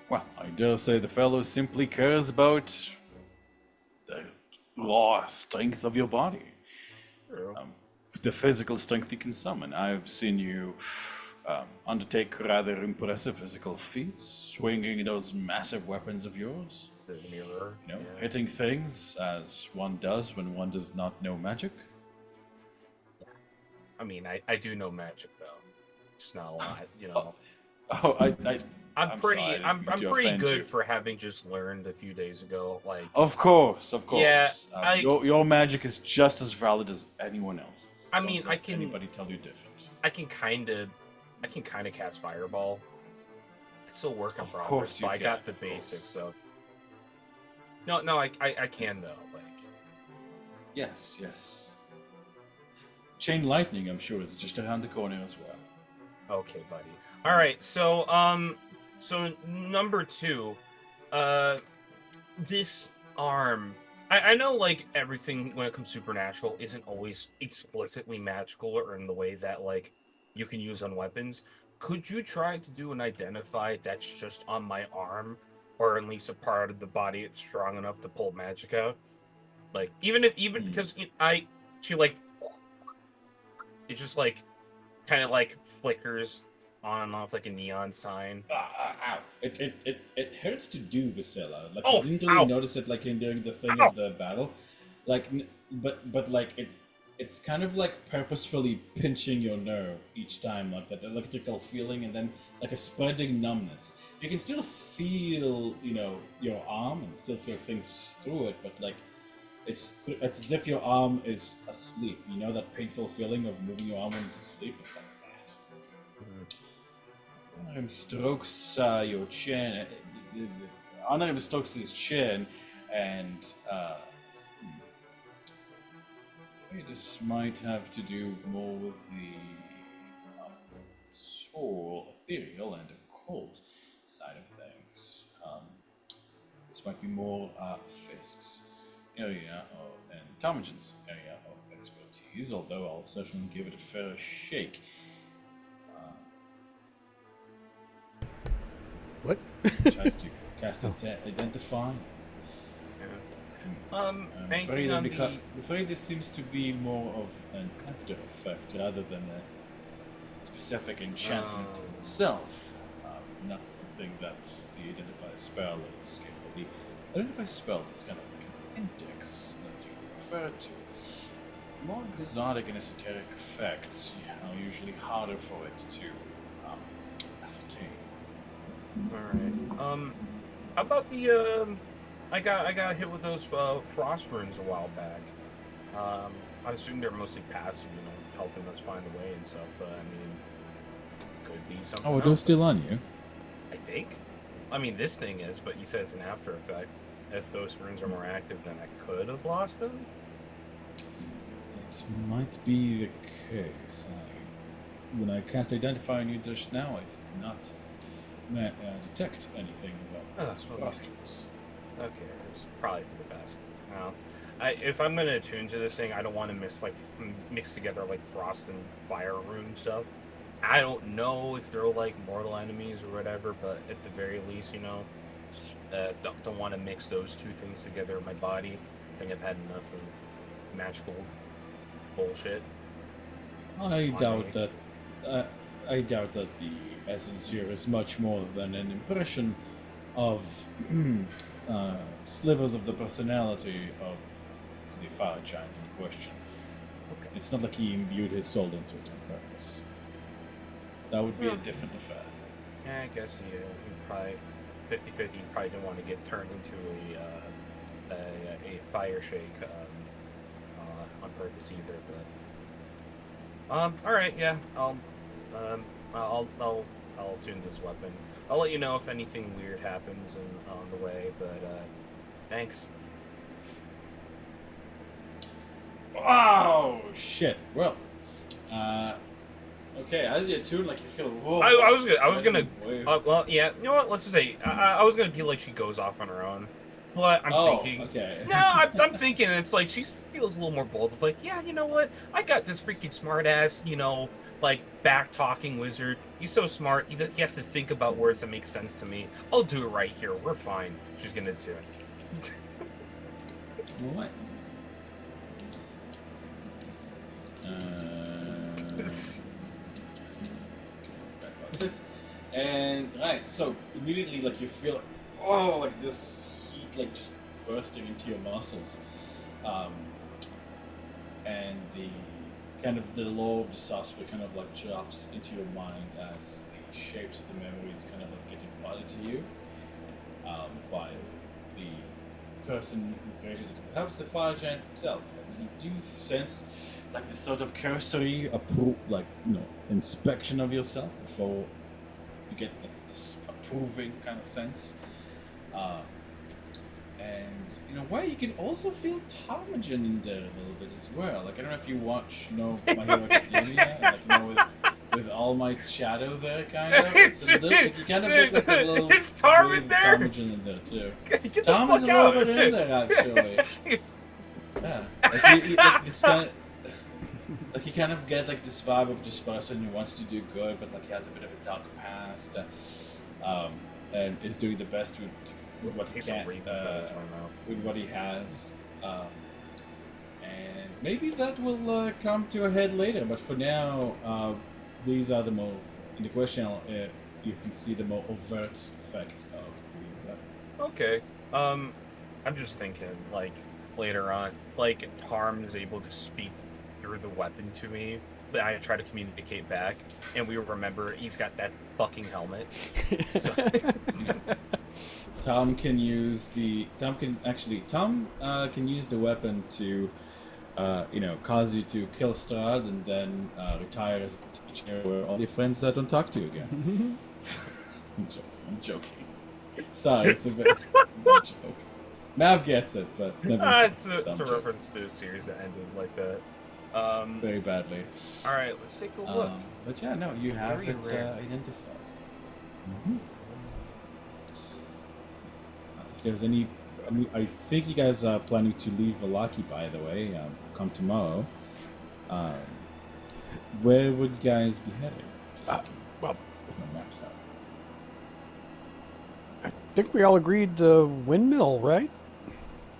Well, I dare say the fellow simply cares about the raw strength of your body. True. The physical strength you can summon. I've seen you undertake rather impressive physical feats, swinging those massive weapons of yours. The mirror. Hitting things as one does when one does not know magic. I mean, I do know magic though, just not a lot, I'm pretty good for having just learned a few days ago. Like, of course. Yeah, your magic is just as valid as anyone else's. I mean, Don't let anybody tell you different. I can kind of cast fireball. It's still work in progress, course you but I can, got the of basics. course. So no, I can though. Like, Yes. Chain lightning, I'm sure, is just around the corner as well. okay, buddy. All right, so number 2, this arm. I know like everything when it comes to supernatural isn't always explicitly magical or in the way that like you can use on weapons. Could you try to do an identify that's just on my arm, or at least a part of the body that's strong enough to pull magic out? Like because she like it just like kind of like flickers on and off like a neon sign. Ow. It hurts to do, Vasilla. Like, Oh, you didn't really ow. notice it like during the thing Ow. of the battle. Like, but like it's kind of like purposefully pinching your nerve each time, like that electrical feeling, and then like a spreading numbness. You can still feel, your arm and still feel things through it, but like it's as if your arm is asleep. You know that painful feeling of moving your arm when it's asleep? It's like that. Arnhem strokes your chin. Arnhem strokes his chin, and this might have to do more with the soul, ethereal, and occult side of things. This might be more Fisk's area and Tomagin's area of expertise, although I'll certainly give it a fair shake. What? Tries to cast identify. I'm Anything on I'm afraid this seems to be more of an after effect rather than a specific enchantment itself. Not something that the identify spell is capable. The identify spell is kind of like an index that you refer to. More exotic and esoteric effects are usually harder for it to ascertain. Alright. How about the I got hit with those frost runes a while back. I assume they're mostly passive, helping us find a way and stuff, but I mean, could be something Oh, are else. those still on you? I think. I mean, this thing is, but you said it's an after effect. If those runes are more active, then I could have lost them? It might be the case. When I cast Identify on you just now, I did not detect anything about those frost runes. Okay, it's probably for the best. If I'm gonna attune to this thing, I don't want to mix together like frost and fire rune stuff. I don't know if they're like mortal enemies or whatever, but at the very least, don't want to mix those two things together in my body. I think I've had enough of magical bullshit. I doubt that the essence here is much more than an impression of slivers of the personality of the fire giant in question. Okay. It's not like he imbued his soul into it on purpose. That would be a different affair. Yeah, I guess he probably 50-50. Probably didn't want to get turned into a fire shake on purpose either. But all right, yeah, I'll tune this weapon. I'll let you know if anything weird happens on the way. But thanks. Oh shit! Well, okay. As you tune, like you feel. Whoa, I was gonna. wave. Well, yeah. You know what? Let's just say I was gonna be like she goes off on her own, but I'm thinking. Okay. No, I'm thinking it's like she feels a little more bold. Of like, yeah, you know what? I got this freaking smart ass, like back talking wizard. He's so smart. He has to think about words that make sense to me. I'll do it right here. We're fine. She's gonna do it. What? This and right, so immediately like you feel like, like this heat like just bursting into your muscles, and the kind of the law of the suspect kind of like drops into your mind as the shapes of the memories kind of like get imparted to you by the person who created it, perhaps the fire giant himself, and you do sense like this sort of cursory inspection of yourself before you get like this approving kind of sense, and in a way you can also feel Ptarmigan in there a little bit as well. Like I don't know if you watch My Hero Academia, and, with All Might's shadow there, kind of. It's a little, like, you kind of get like a little Is Tarm in wave of there? Ptarmigan in there too. Get the Tom is a fuck little out. bit in there actually. Yeah, like it's kind of like you kind of get like this vibe of this person who wants to do good, but like he has a bit of a dark past, and is doing the best with what he can, with what he has, and maybe that will come to a head later. But for now, these are the more in the question. You can see the more overt effects of the weapon. Okay. I'm just thinking, like, later on, like, Harm is able to speak the weapon to me, but I try to communicate back, and we remember he's got that fucking helmet. So, Tom can use the Tom can use the weapon to cause you to kill Strahd and then retire as a teacher where all your friends don't talk to you again. I'm joking. Sorry, it's a dumb joke. Mav gets it, but never. it's a reference to a series that ended like that. Very badly. All right, let's take a look. But yeah, no, you have Very it rare. identified. If there's any, I think you guys are planning to leave Valaki, by the way. Come tomorrow. Where would you guys be heading? Just so I can well, get my maps out. I think we all agreed the windmill, right?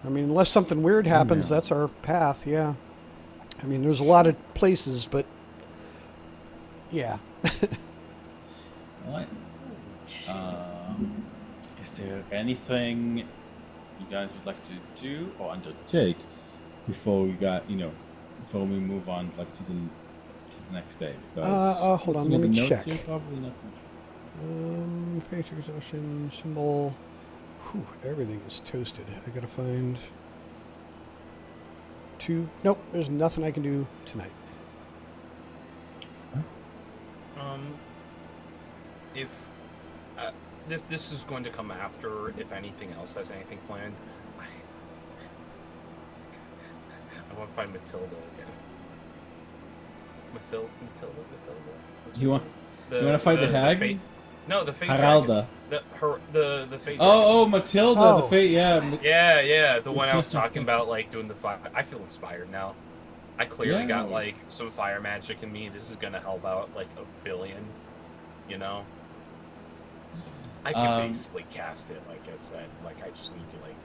I mean, unless something weird happens, Windmill. that's our path, yeah. I mean, there's a lot of places, but yeah. All right. Is there anything you guys would like to do or undertake before before we move on, like to the next day? Because Hold on, looking let at me the notes check. here, probably not much. Face exhaustion symbol. Whew, everything is toasted. I gotta find two. Nope, there's nothing I can do tonight. If this is going to come after, if anything else has anything planned, I want to find Matilda again. Matilda. You want to fight the hag? No, the fate Haralda. dragon. The fate. Oh, Matilda, Oh. the fate. Yeah. Yeah, the one I was talking about, like doing the fire. I feel inspired now. I clearly Yeah, got nice. like some fire magic in me. This is gonna help out like a billion, you know. I can basically cast it, like I said. Like I just need to like.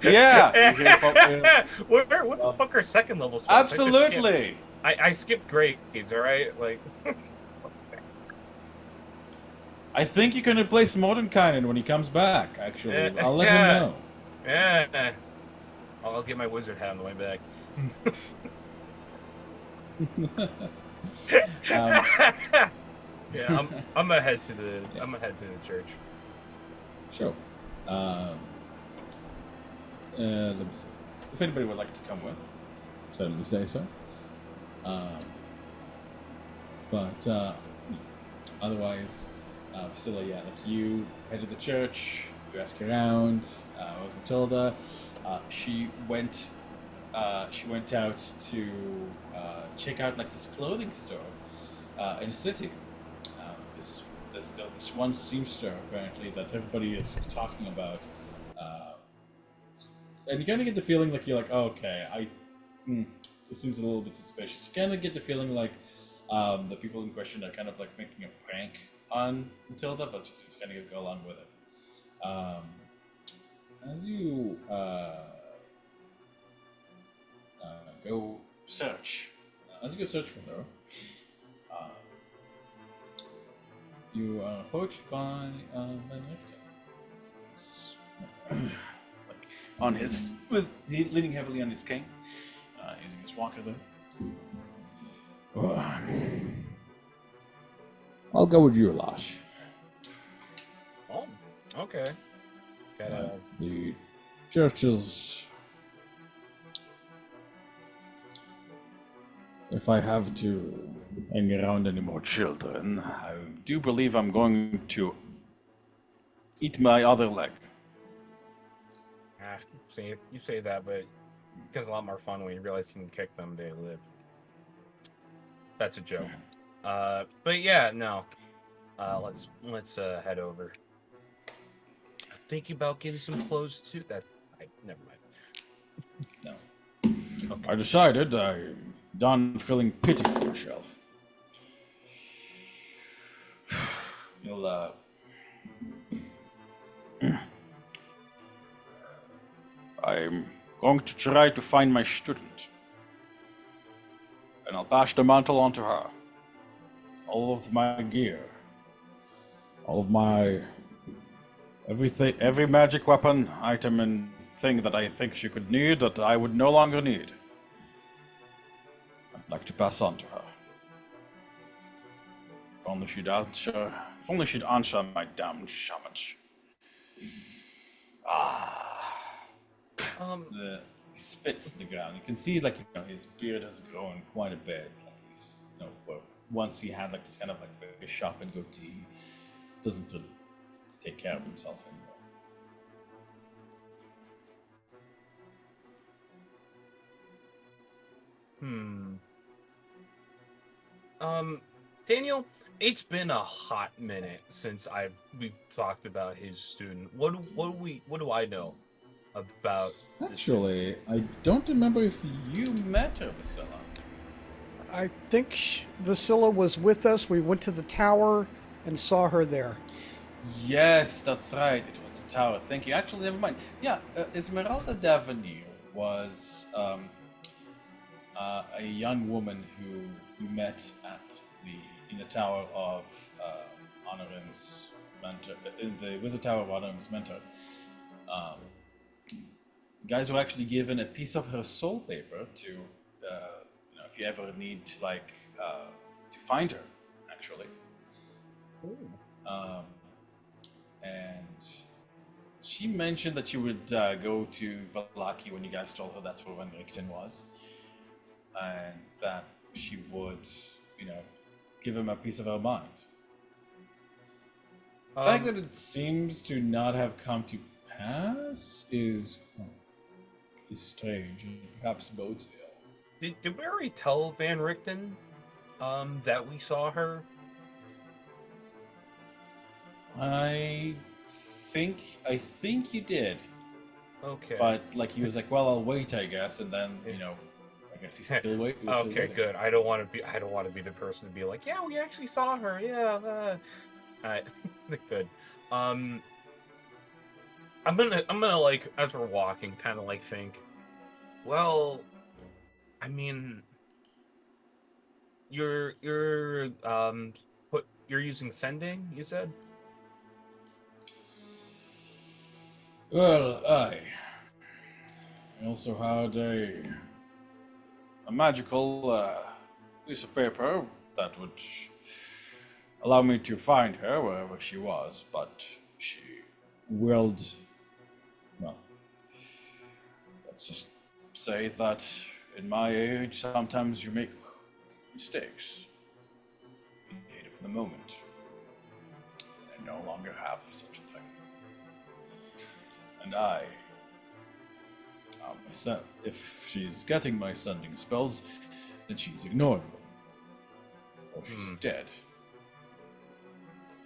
Yeah. What the fuck are second level spells? Absolutely. I skipped grades. All right, like. I think you can replace Mordenkainen when he comes back. Actually, I'll let him know. Yeah. I'll get my wizard hat on the way back. Yeah, I'm gonna head to the church. Sure. Let me see. If anybody would like to come with, certainly say so. But otherwise, Priscilla, yeah, like you head to the church. You ask around. Where's Matilda? She went out to check out like this clothing store in the city. There's this one seamster apparently that everybody is talking about, and you kind of get the feeling like you're like, oh, okay, this seems a little bit suspicious. You kind of get the feeling like the people in question are kind of like making a prank on Matilda, but just to kind of go along with it. As you go search for her, you are approached by Van Richter. He's like on his leaning heavily on his cane, using his walker there. I'll go with you, Lash. Oh, okay. The church is. If I have to hang around any more children, I do believe I'm going to eat my other leg. See, you say that, but it becomes a lot more fun when you realize you can kick them, they live. That's a joke. But yeah, no. Let's head over. Thinking about getting some clothes too. Never mind. No. Okay. I decided I'm done feeling pity for myself. You'll, I'm going to try to find my student. And I'll pass the mantle on to her. All of my gear. All of my... everything, every magic weapon, item, and thing that I think she could need that I would no longer need. I'd like to pass on to her. If only she'd answer my damn summons. He spits on the ground. You can see, like, his beard has grown quite a bit. Like, he's, well, once he had, like, this kind of, like, very sharpened goatee, he doesn't really take care of himself anymore. Daniel, it's been a hot minute since we've talked about his student. What do I know about this Actually, I don't remember if you met her, Vasilla. I think Vasilla was with us. We went to the tower and saw her there. Yes, that's right. It was the tower. Thank you. Actually, never mind. Yeah, Esmeralda Davenir was a young woman who we met in the Tower of Honorim's mentor, in the Wizard Tower of Honorim's mentor. Guys were actually given a piece of her soul paper to, if you ever need to find her, actually. And she mentioned that you would go to Valaki when you guys told her that's where Van Richten was, and that she would, give him a piece of her mind. The fact that it seems to not have come to pass is strange and perhaps bodes ill. Did we already tell Van Richten that we saw her? I think you did. Okay. But he was like, "Well, I'll wait, I guess," and then I guess he's still waiting. Okay, good. I don't want to be the person to be like, "Yeah, we actually saw her." Yeah. Good. I'm gonna like, as we're walking, kind of like think. Well, I mean, you're using sending, you said? Well, I also had a magical piece of paper that would allow me to find her wherever she was, but she willed. Well, let's just say that in my age, sometimes you make mistakes in the heat of the moment. And I no longer have such a thing. And if she's getting my sending spells, then she's ignored them. Or she's dead.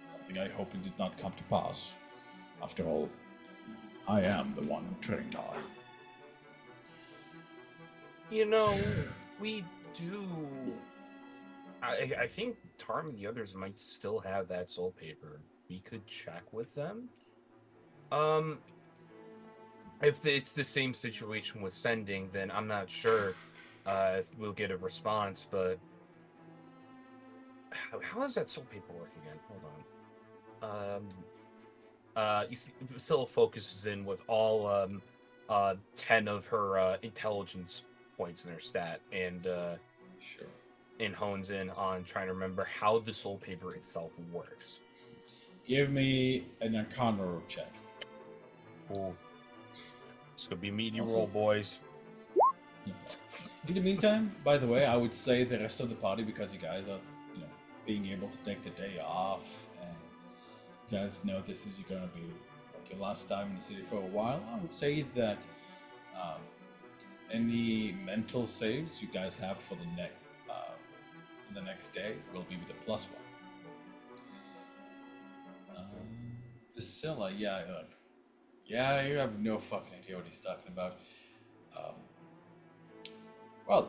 Something I hope it did not come to pass. After all, I am the one who trained her. We do. I think Tarm and the others might still have that soul paper. We could check with them. If it's the same situation with sending, then I'm not sure if we'll get a response. But how does that soul paper work again? Hold on. You see, Vasilla focuses in with all 10 of her intelligence points in her stat, and Sure. and hones in on trying to remember how the soul paper itself works. Give me an Arcana check. Ooh. It's gonna be a meaty Also- roll, boys. In the meantime, by the way, I would say the rest of the party, because you guys are, being able to take the day off, and you guys know this is going to be your last time in the city for a while, I would say that any mental saves you guys have for the next day will be with a +1. Vasilla, yeah, you have no fucking idea what he's talking about.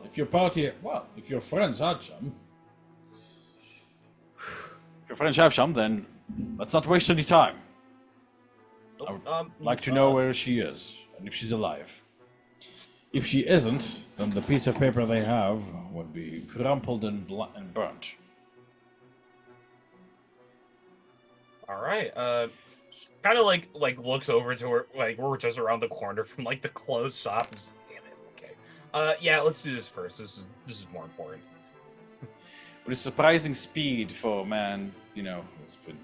If your friends had some, have some, then let's not waste any time. I would like to know where she is, and if she's alive. If she isn't, then the piece of paper they have would be crumpled and burnt. All right. Kind of like looks over to her, like we're just around the corner from like the closed shop. And just, damn it. Okay. Yeah, let's do this first. This is more important. With a surprising speed for a man, who's been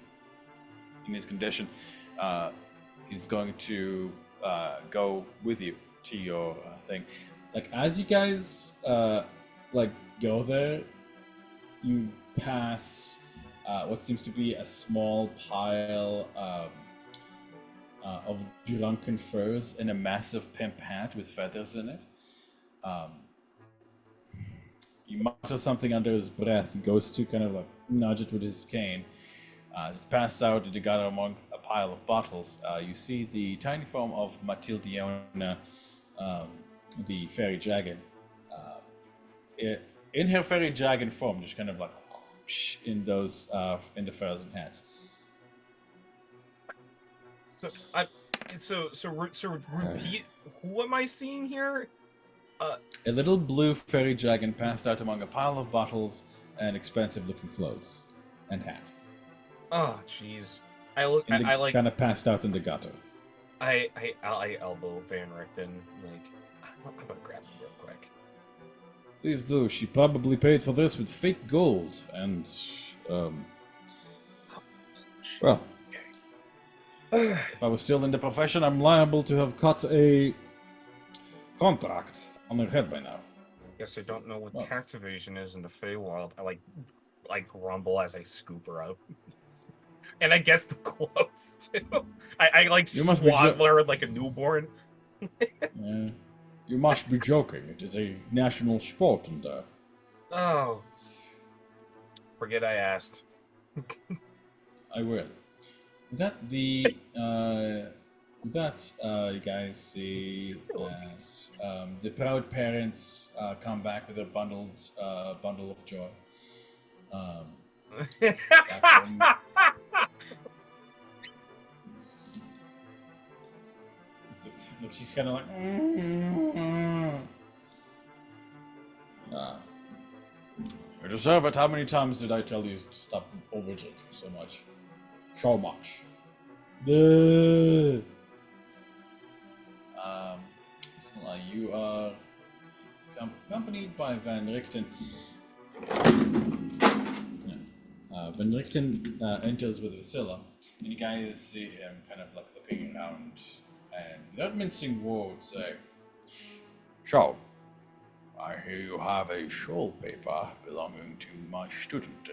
in his condition, he's going to go with you to your thing. Like, as you guys go there, you pass what seems to be a small pile of drunken furs in a massive pimp hat with feathers in it. He mutters something under his breath, goes to kind of like nudge it with his cane. As it passes out and you got among a pile of bottles, you see the tiny form of Matildiona, the fairy dragon. In her fairy dragon form, just kind of like in those in the furs and hats. So repeat. Who am I seeing here? A little blue fairy dragon passed out among a pile of bottles and expensive-looking clothes and hat. Oh, jeez. I like kind of passed out in the gutter. I elbow Van Richten. Like, I'm gonna grab him real quick. Please do. She probably paid for this with fake gold and, well, if I was still in the profession, I'm liable to have cut a contract on her head by now. Guess I don't know what tax evasion is in the Feywild. I grumble as I scoop her up. And I guess the clothes too. I like swaddle her like a newborn. Yeah. You must be joking. It is a national sport in there. Oh. Forget I asked. I will. With that, you guys see as the proud parents come back with a bundle of joy. Look, she's kind of like. You deserve it. How many times did I tell you to stop overdrinking so much? So much. You are accompanied by Van Richten. Van Richten enters with Vasilla, and you guys see him kind of like looking around, and without mincing words, say, "So, I hear you have a shawl paper belonging to my student,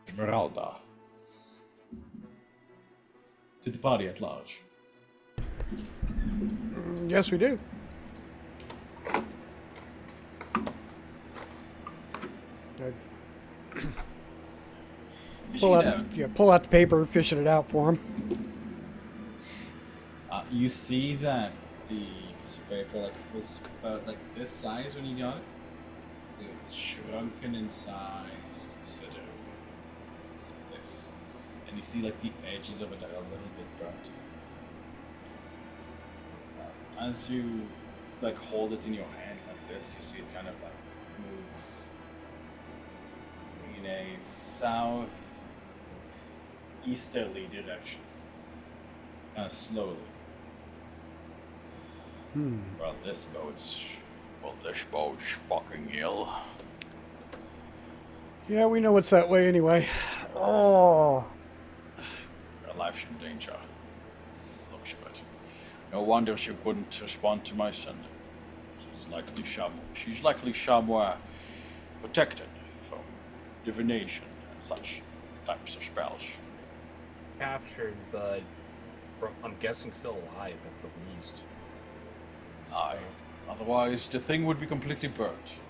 Esmeralda." To the party at large. Yes, we do. Pull out the paper, fishing it out for him. You see that the piece of paper was about this size when you got it. It's shrunken in size considerably. It's like this, and you see the edges of it are a little bit burnt. As you hold it in your hand like this, you see it kind of moves in a southeasterly direction, kind of slowly. Well, this boat's fucking ill. Yeah, we know it's that way anyway. Oh. Her life's in danger. Looks of it. No wonder she couldn't respond to my sending. She's likely somewhere protected from divination and such types of spells. Captured, but I'm guessing still alive at the least. Aye. Otherwise, the thing would be completely burnt.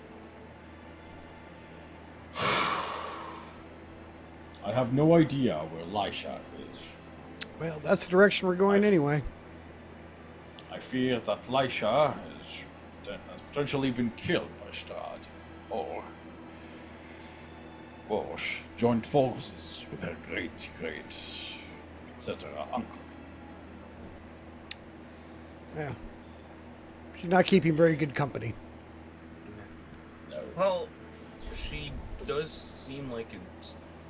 I have no idea where Lisha is. Well, that's the direction we're going anyway. I fear that Lisha has potentially been killed by Strahd, or joined forces with her great, etc. uncle. Yeah. She's not keeping very good company. No. Well, she does seem like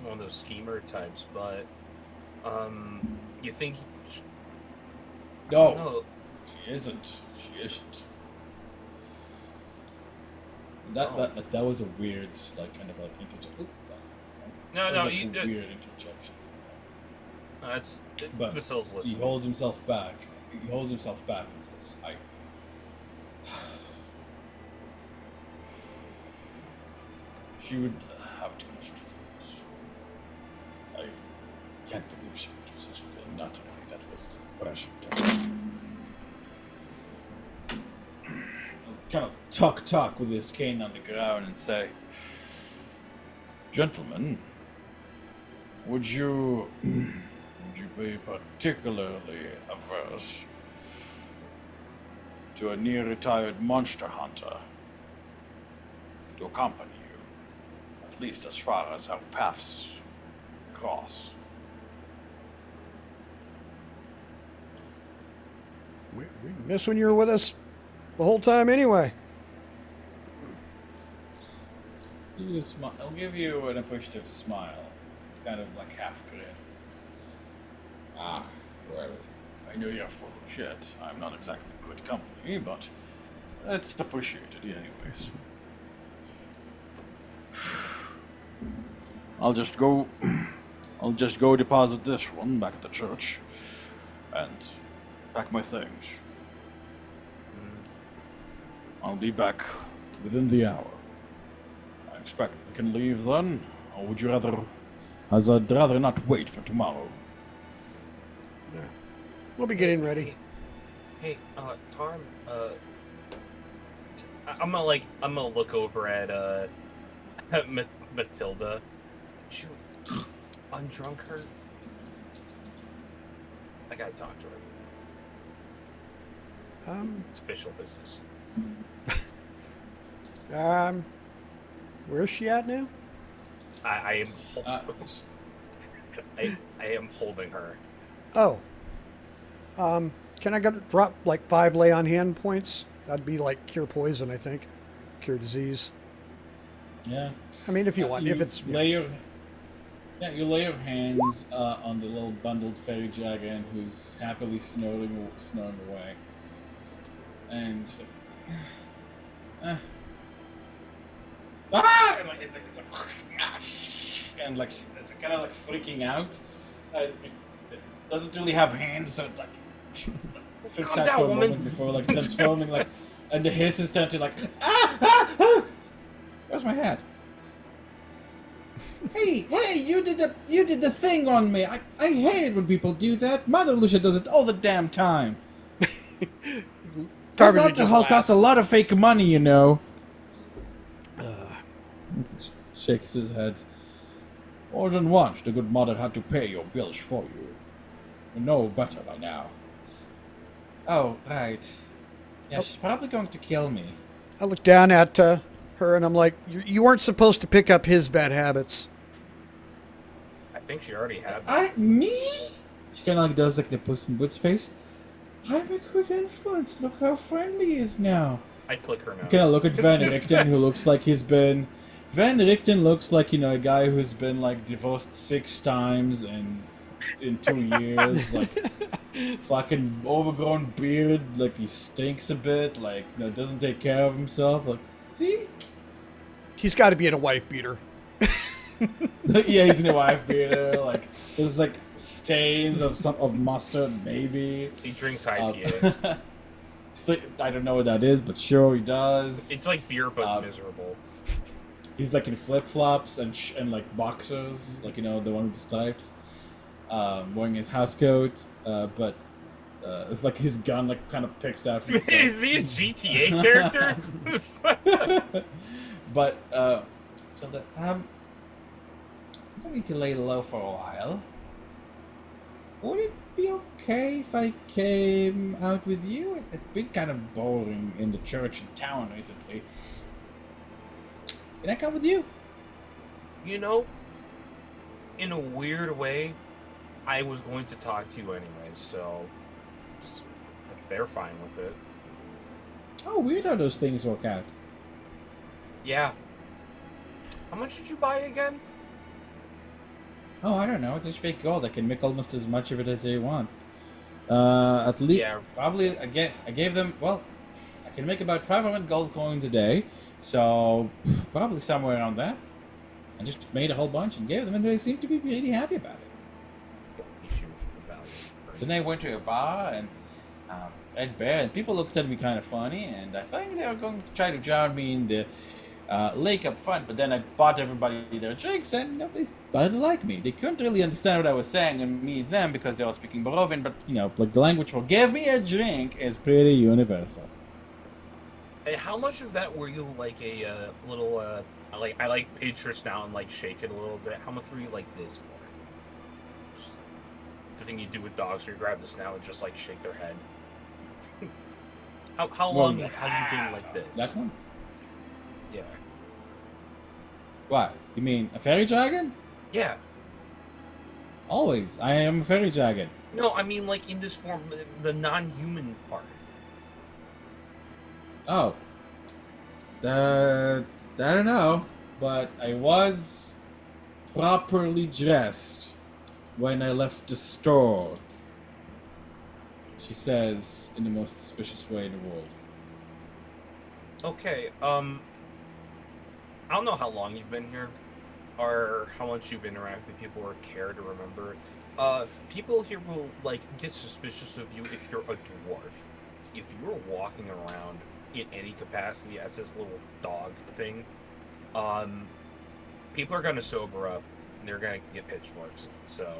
one of those schemer types, but you think? No, No, she isn't. She isn't. Oh. That was a weird, like, kind of like interjection. Oops, sorry. no, That was no. like a weird interjection. That's But Vasil's he listening. holds himself back. He holds himself back and says, "I." She would have too much to lose. I can't believe she would do such a thing. Not only that was the pressure to kind of talk with his cane on the ground and say, "Gentlemen, would you be particularly averse to a near-retired monster hunter to accompany you, at least as far as our paths cross?" We miss when you were with us the whole time anyway. I'll give you an appreciative smile, kind of like half grin. Ah, well, I know you're full of shit. I'm not exactly good company, but it's appreciated anyways. I'll just go deposit this one back at the church and pack my things. I'll be back within the hour. I expect we can leave then, or would you rather? As I'd rather not wait for tomorrow. We'll be getting ready. Hey, Tarm. I'm gonna look over at Matilda. Did you undrunk her? I gotta talk to her. It's official business. Where's she at now? I am holding her. Oh. Can I drop like 5 lay on hand points? That'd be like cure poison, I think. Cure disease. Yeah. I mean, if you want, if it's you lay your hands on the little bundled fairy dragon who's happily snoring away, and just like, and like, it's like, and like it's kind of like freaking out. It doesn't really have hands, so it like freaks Calm out down, for a woman. moment before like transforming like, and the hisses turn to like, where's my hat? Hey, you did the thing on me. I hate it when people do that. Mother Lucia does it all the damn time. Alcohol costs a lot of fake money, you know. Shakes his head. More than once, the good mother had to pay your bills for you. You know better by now. Oh, right. Yeah, she's probably going to kill me. I look down at her and I'm like, you weren't supposed to pick up his bad habits. I think she already had. Me? She kind of like does like the Puss in Boots face. I'm a good influence. Look how friendly he is now. I flick her nose. Kind of look at Van Richten, who looks like he's been. Van Richten looks like, you know, a guy who's been like divorced 6 times in 2 years, like fucking overgrown beard, like he stinks a bit, like, you know, doesn't take care of himself. Like, see? He's got to be in a wife beater. Yeah, he's in a wife beater. Like, there's like stains of mustard, maybe. He drinks IPAs. I don't know what that is, but sure he does. It's like beer, but miserable. He's like in flip flops and like boxers, like, you know, the one with the stripes. Wearing his house coat, but it's like his gun like kind of picks out. Is he a GTA character? But so I'm going to lay low for a while. Would it be okay if I came out with you? It's been kind of boring in the church and town recently. Can I come with you? You know, in a weird way, I was going to talk to you anyway, so if they're fine with it. Oh, weird how those things work out. Yeah. How much did you buy again? Oh, I don't know. It's just fake gold. I can make almost as much of it as I want. At least, Yeah. probably, I gave them, well, I can make about 500 gold coins a day. So, probably somewhere around that. I just made a whole bunch and gave them, and they seem to be really happy about it. Issue value. Then they went to a bar and Ed Bear, and people looked at me kind of funny, and I think they were going to try to drown me in the lake up front, but then I bought everybody their drinks, and they started to like me. They couldn't really understand what I was saying, and me them, because they were speaking Barovian, but, like the language for give me a drink is pretty universal. Hey, how much of that were you like a little I like pinch your snout and like shake it a little bit? How much were you like this for? Just the thing you do with dogs, where you grab the snout and just like shake their head. How long have you been like this? That one? Yeah. What? You mean a fairy dragon? Yeah. Always. I am a fairy dragon. No, I mean like in this form, the non-human part. Oh. I don't know, but I was properly dressed when I left the store. She says in the most suspicious way in the world. Okay, I don't know how long you've been here, or how much you've interacted with people or care to remember. People here will, like, get suspicious of you if you're a dwarf. If you're walking around in any capacity as this little dog thing, people are gonna sober up, and they're gonna get pitchforks, so...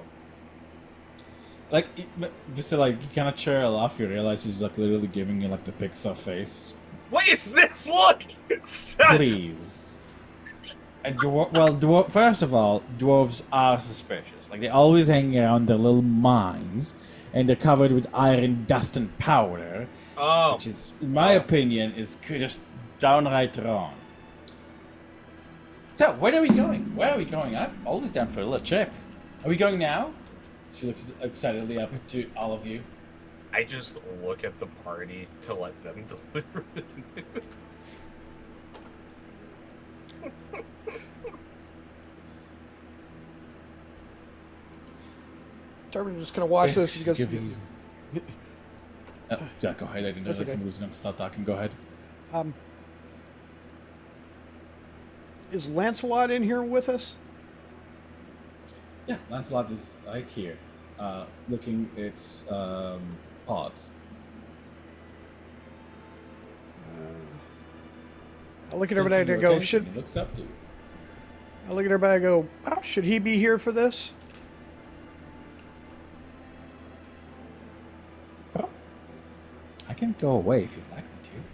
Like, you cannot cheer off. You realize he's like literally giving you like the Pixar face. What is this? Look! Please. First of all, dwarves are suspicious. Like, they always hang around their little mines, and they're covered with iron dust and powder, which is, in my opinion, is just downright wrong. So, where are we going? Where are we going? I'm always down for a little trip. Are we going now? She looks excitedly up to all of you. I just look at the party to let them deliver the news. I'm just gonna watch this. Fisk's giving you... yeah, go ahead. I didn't realize somebody was going to start talking. Go ahead. Is Lancelot in here with us? Yeah, Lancelot is right here, licking its paws. I look at everybody and I go, He looks up to you. I look at everybody and I go, should he be here for this? I can go away if you'd like me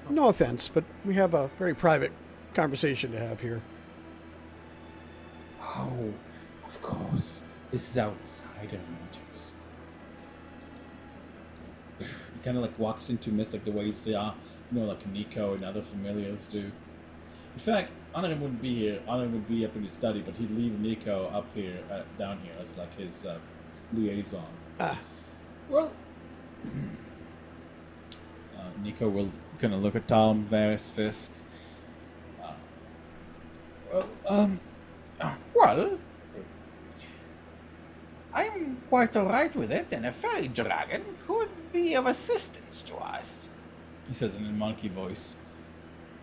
to. No offense, but we have a very private conversation to have here. Oh, of course. This is outside of matters. He kind of like walks into mist like the way you see, like Nico and other familiars do. In fact, Honorin wouldn't be here. Honorin would be up in his study, but he'd leave Nico up here, down here, as like his liaison. Well, Nico will kind of look at Tom, Varys, Fisk. Well, I'm quite alright with it, and a fairy dragon could be of assistance to us, he says in a monkey voice.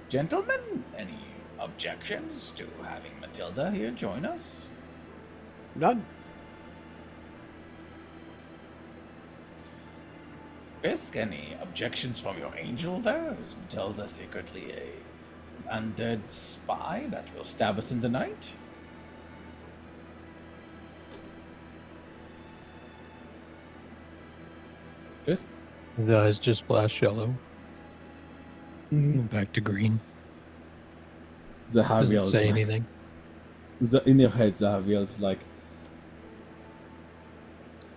Gentlemen, any objections to having Matilda here join us? None. Fisk, any objections from your angel there? Is Matilda secretly a undead spy that will stab us in the night? Fisk? The eyes just flash yellow. Back to green. Zahaviel Doesn't is say like, anything. In your head, Zahaviel's like,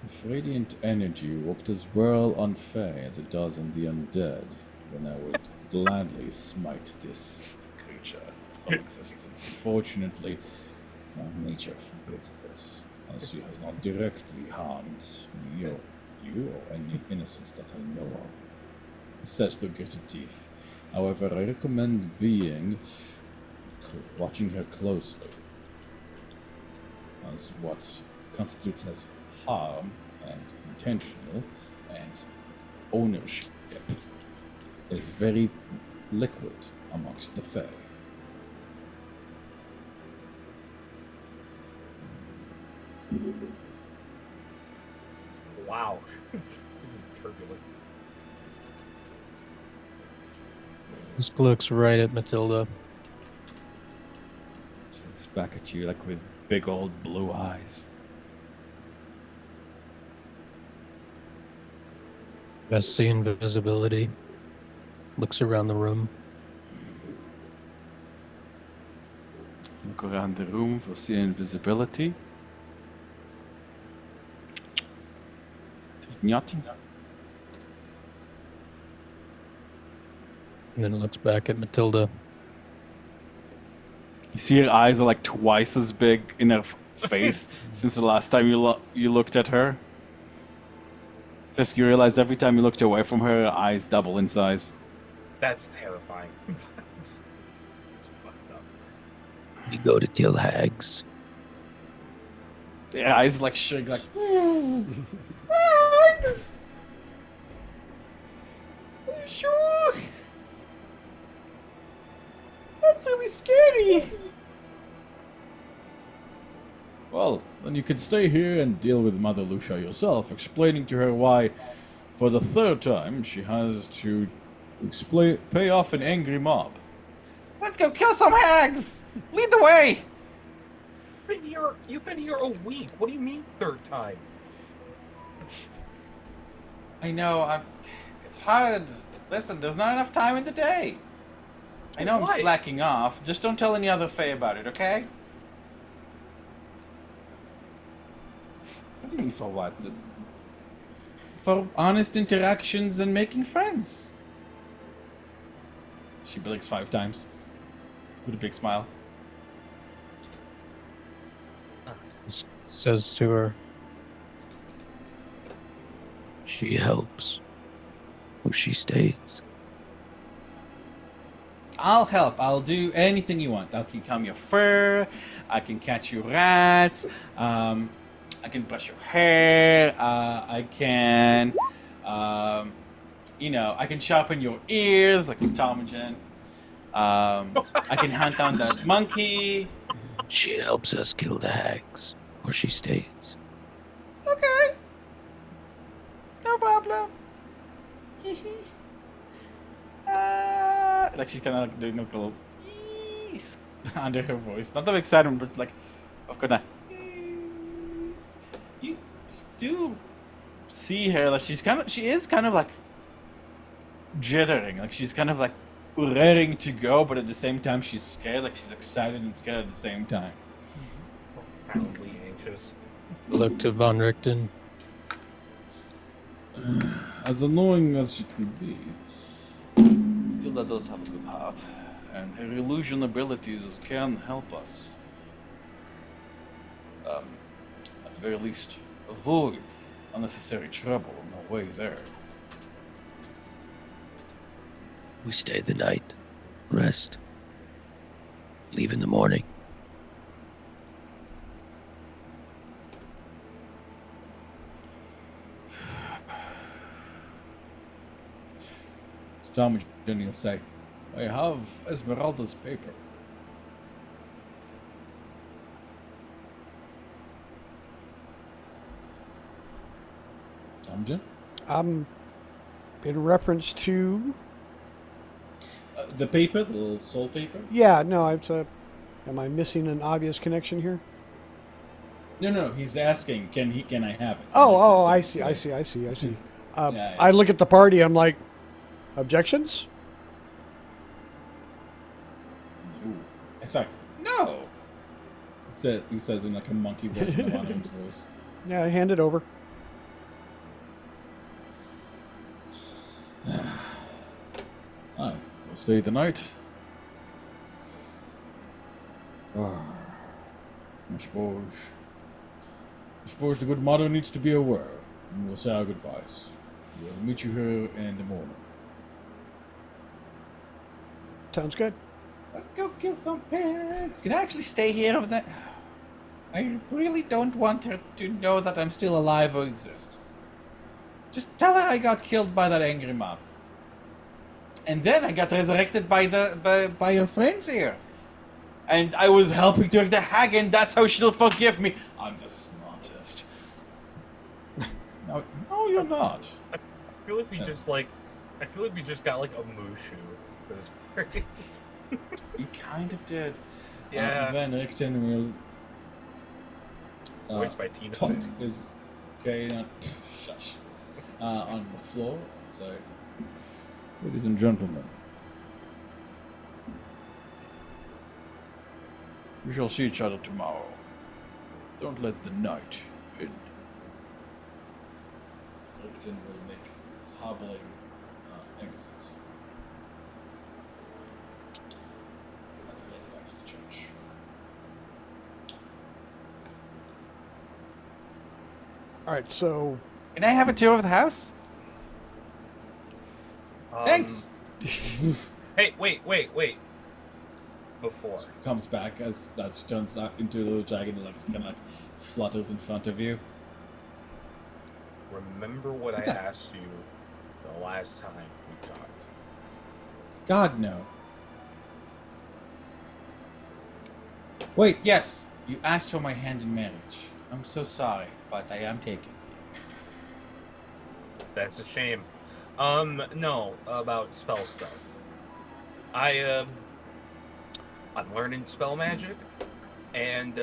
if radiant energy worked as well on Fae as it does on the undead, then I would gladly smite this creature from existence. Unfortunately, my nature forbids this, as she has not directly harmed you or any innocents that I know of. He says through gritted teeth. However, I recommend watching her closely. as what constitutes as harm and intentional and ownership is very liquid amongst the Fae. Wow. This is turbulent. This looks right at Matilda. She looks back at you like with big old blue eyes. Best see invisibility. Looks around the room. Look around the room for see invisibility. There's nothing. And then looks back at Matilda. You see her eyes are like twice as big in her face since the last time you looked at her. Just you realize every time you looked away from her, her eyes double in size. That's terrifying. It's fucked up. You go to kill hags. Her eyes like shake like. Hags! Are you sure? That's really scary. Well, then you can stay here and deal with Mother Lucia yourself, explaining to her why, for the third time, she has to pay off an angry mob. Let's go kill some hags! Lead the way! You've been here a week. What do you mean third time? I know, it's hard. Listen, there's not enough time in the day. I know What? I'm slacking off. Just don't tell any other Fae about it, okay? What do you mean for what? For honest interactions and making friends. She blinks 5 times. With a big smile. Says to her, she helps, or she stays. I'll help. I'll do anything you want. I can comb your fur. I can catch you rats. I can brush your hair. I can, I can sharpen your ears like Tom and Jen. I can hunt down that monkey. She helps us kill the hags, or she stays. Okay. No problem. Like she's kind of like doing a little under her voice. Not that excited, but like, of course, you do see her. Like she is kind of like jittering. Like she's kind of like raring to go, but at the same time she's scared. Like she's excited and scared at the same time. Profoundly anxious. Look to Von Richten. As annoying as she can be, Tilda does have a good heart, and her illusion abilities can help us. At the very least, avoid unnecessary trouble on the way there. We stay the night, rest, leave in the morning. Tom and Jenny will say, I have Esmeralda's paper. Tom and Jen? In reference to... The paper, the little soul paper? Yeah, no, am I missing an obvious connection here? No, he's asking, can I have it? Oh, I see. Yeah. I look at the party, I'm like, objections? Ooh. It's like, no! He says in like a monkey version of Anonym's voice. Yeah, hand it over. Aye, we'll stay the night. I suppose the good mother needs to be aware, and we'll say our goodbyes. We'll meet you here in the morning. Sounds good. Let's go kill some pigs. Can I actually stay here over that? I really don't want her to know that I'm still alive or exist. Just tell her I got killed by that angry mob. And then I got resurrected by your friends here. And I was helping to the hag, and that's how she'll forgive me. I'm the smartest. No, you're not. I feel like I feel like we just got like a Mushu for this party. You kind of did. Yeah. Van Richten will Voiced by Tina. talk is okay, not shush. On the floor. So, ladies and gentlemen, we shall see each other tomorrow. Don't let the night end. Richten will make his hobbling exit as he heads back to the church. All right, so Can I have a tour of the house? Thanks. Hey, wait. Before. Comes back as she turns out into a little dragon and kind of like flutters in front of you. Remember what What's I that? asked you the last time we talked? God, no. Wait, yes. You asked for my hand in marriage. I'm so sorry, but I am taken. That's a shame. No, about spell stuff. I'm learning spell magic, and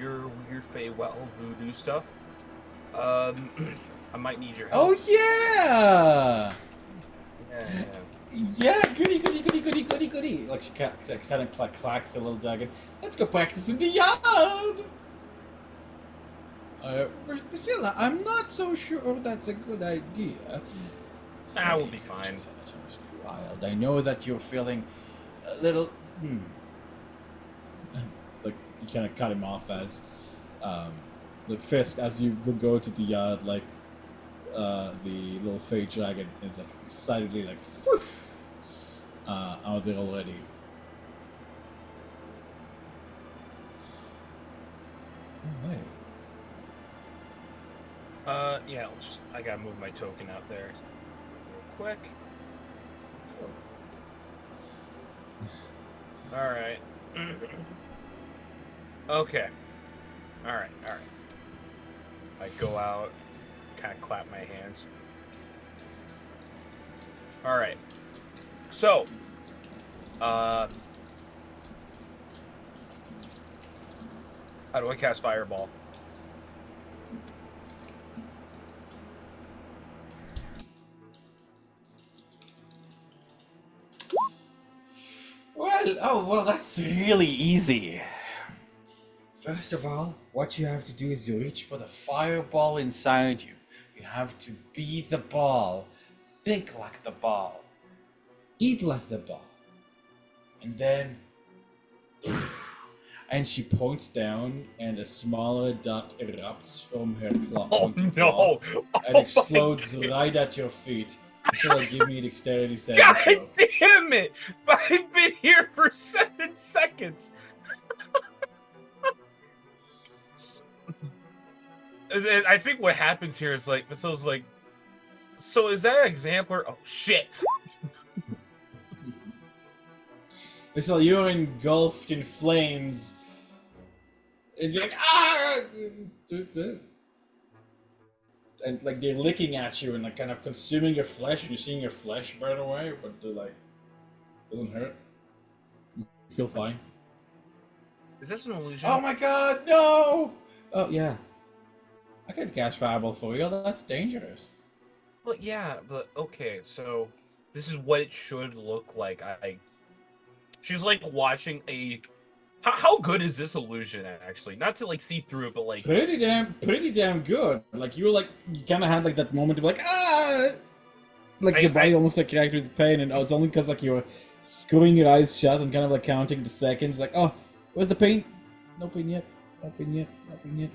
your weird Feywild voodoo stuff. I might need your help. Oh, yeah! Yeah. Yeah, goody. Like, she kind of like clacks a little dragon. Let's go practice in the yard! Priscilla, I'm not so sure that's a good idea. We'll be fine. Notoriously wild. I know that you're feeling a little. Like you kind of cut him off as, like Fisk, as you go to the yard, like the little fey dragon is like excitedly like whoosh, out there already. Alright. Yeah, I gotta move my token out there real quick. Alright. Okay. Alright. I go out, kind of clap my hands. Alright. So, how do I cast Fireball? Well, that's really easy. First of all, what you have to do is you reach for the fireball inside you. You have to be the ball, think like the ball, eat like the ball. And then... And she points down, and a smaller dot erupts from her claw. Oh no! Claw, and Oh explodes my God. right at your feet. So give me a dexterity saving God throw. damn it! I've been here for 7 seconds. I think what happens here is like, so is that an exemplar? Oh shit! So you're engulfed in flames, and you're like, ah! And like they're licking at you and like kind of consuming your flesh, and you're seeing your flesh burn away, but like doesn't hurt. You feel fine. Is this an illusion? Oh my god, no! Oh yeah, I could cast fireball for you. That's dangerous. Well, yeah, but okay. So this is what it should look like. She's like watching a. How good is this illusion actually? Not to like see through it, but like Pretty damn good. Like you were like, you kind of had like that moment of like, ah! Like your body almost like reacted with pain, and it's only because like you were screwing your eyes shut and kind of like counting the seconds, like, oh, where's the pain? No pain yet.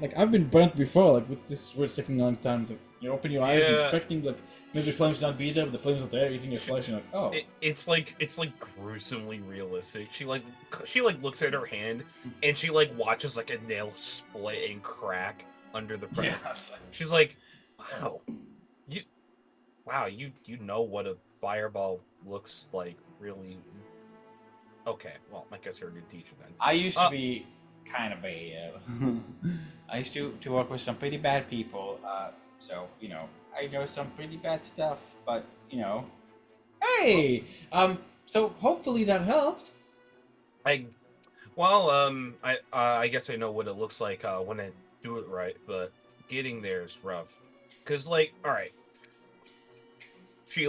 Like I've been burnt before, like with this we're sticking long times. Like, You open your eyes, Yeah. expecting like maybe the flames not be there, but the flames are there, eating your flesh, and you're like, oh. It's like gruesomely realistic. She looks at her hand and she like watches like a nail split and crack under the pressure. Yeah. She's like, you know what a fireball looks like, really. Okay, well, I guess you're a good teacher then. I used to be kind of a. I used to work with some pretty bad people. So you know, I know some pretty bad stuff. But you know, Hey! So hopefully that helped. I guess I know what it looks like when I do it right, but getting there is rough. Cause like, all right, she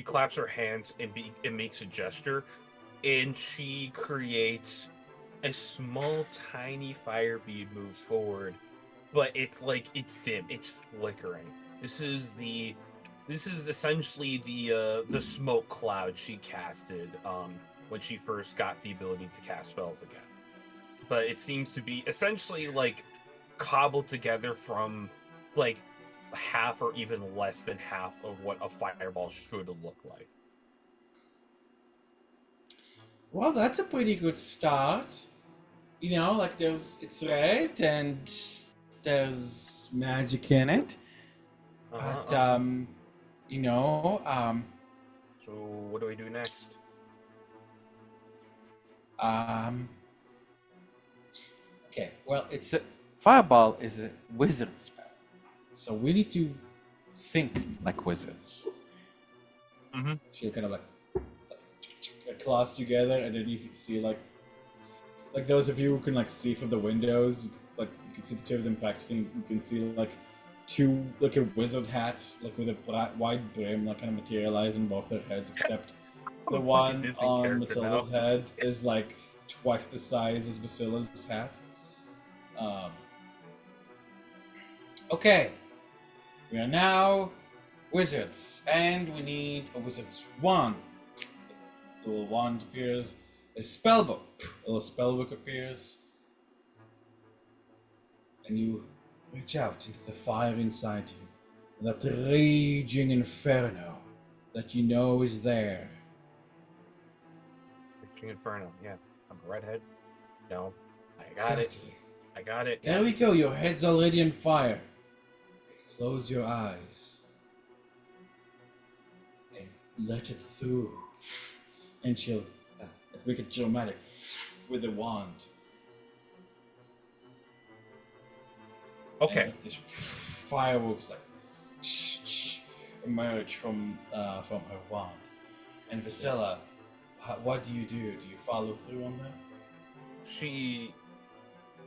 claps her hands and makes a gesture, and she creates a small, tiny fire bead moves forward, but it's dim, it's flickering. This is essentially the smoke cloud she casted when she first got the ability to cast spells again. But it seems to be essentially like cobbled together from like half or even less than half of what a fireball should look like. Well, that's a pretty good start. You know, like it's red and there's magic in it. But you know, So what do we do next? Okay, well, it's a fireball is a wizard spell, so we need to think like wizards. Mm-hmm. She'll kind of like claws together, and then you see like those of you who can like see from the windows, you can see the two of them practicing. You can see like a wizard hat, like with a wide brim, like kind of materialize in both their heads, except the one Disney on character Matilda's now. head is like twice the size as Vasila's hat. Okay, we are now wizards, and we need a wizard's wand. The little wand appears. A spellbook. A little spellbook appears, and you reach out into the fire inside you, that raging inferno that you know is there. King Inferno, yeah. I'm a redhead. No. I got it. Exactly. I got it. There we go. Your head's already on fire. Close your eyes and let it through. And she'll make it dramatic with the wand. Okay. And like this fireworks like emerge from her wand. And Vasila, what do? Do you follow through on that? She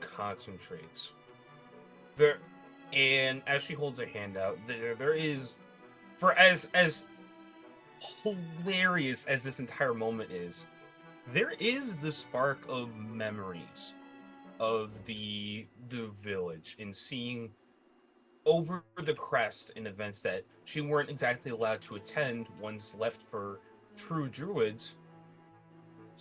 concentrates. And as she holds her hand out, there is, for as hilarious as this entire moment is, there is the spark of memories of the village and seeing over the crest in events that she weren't exactly allowed to attend, once left for true druids. A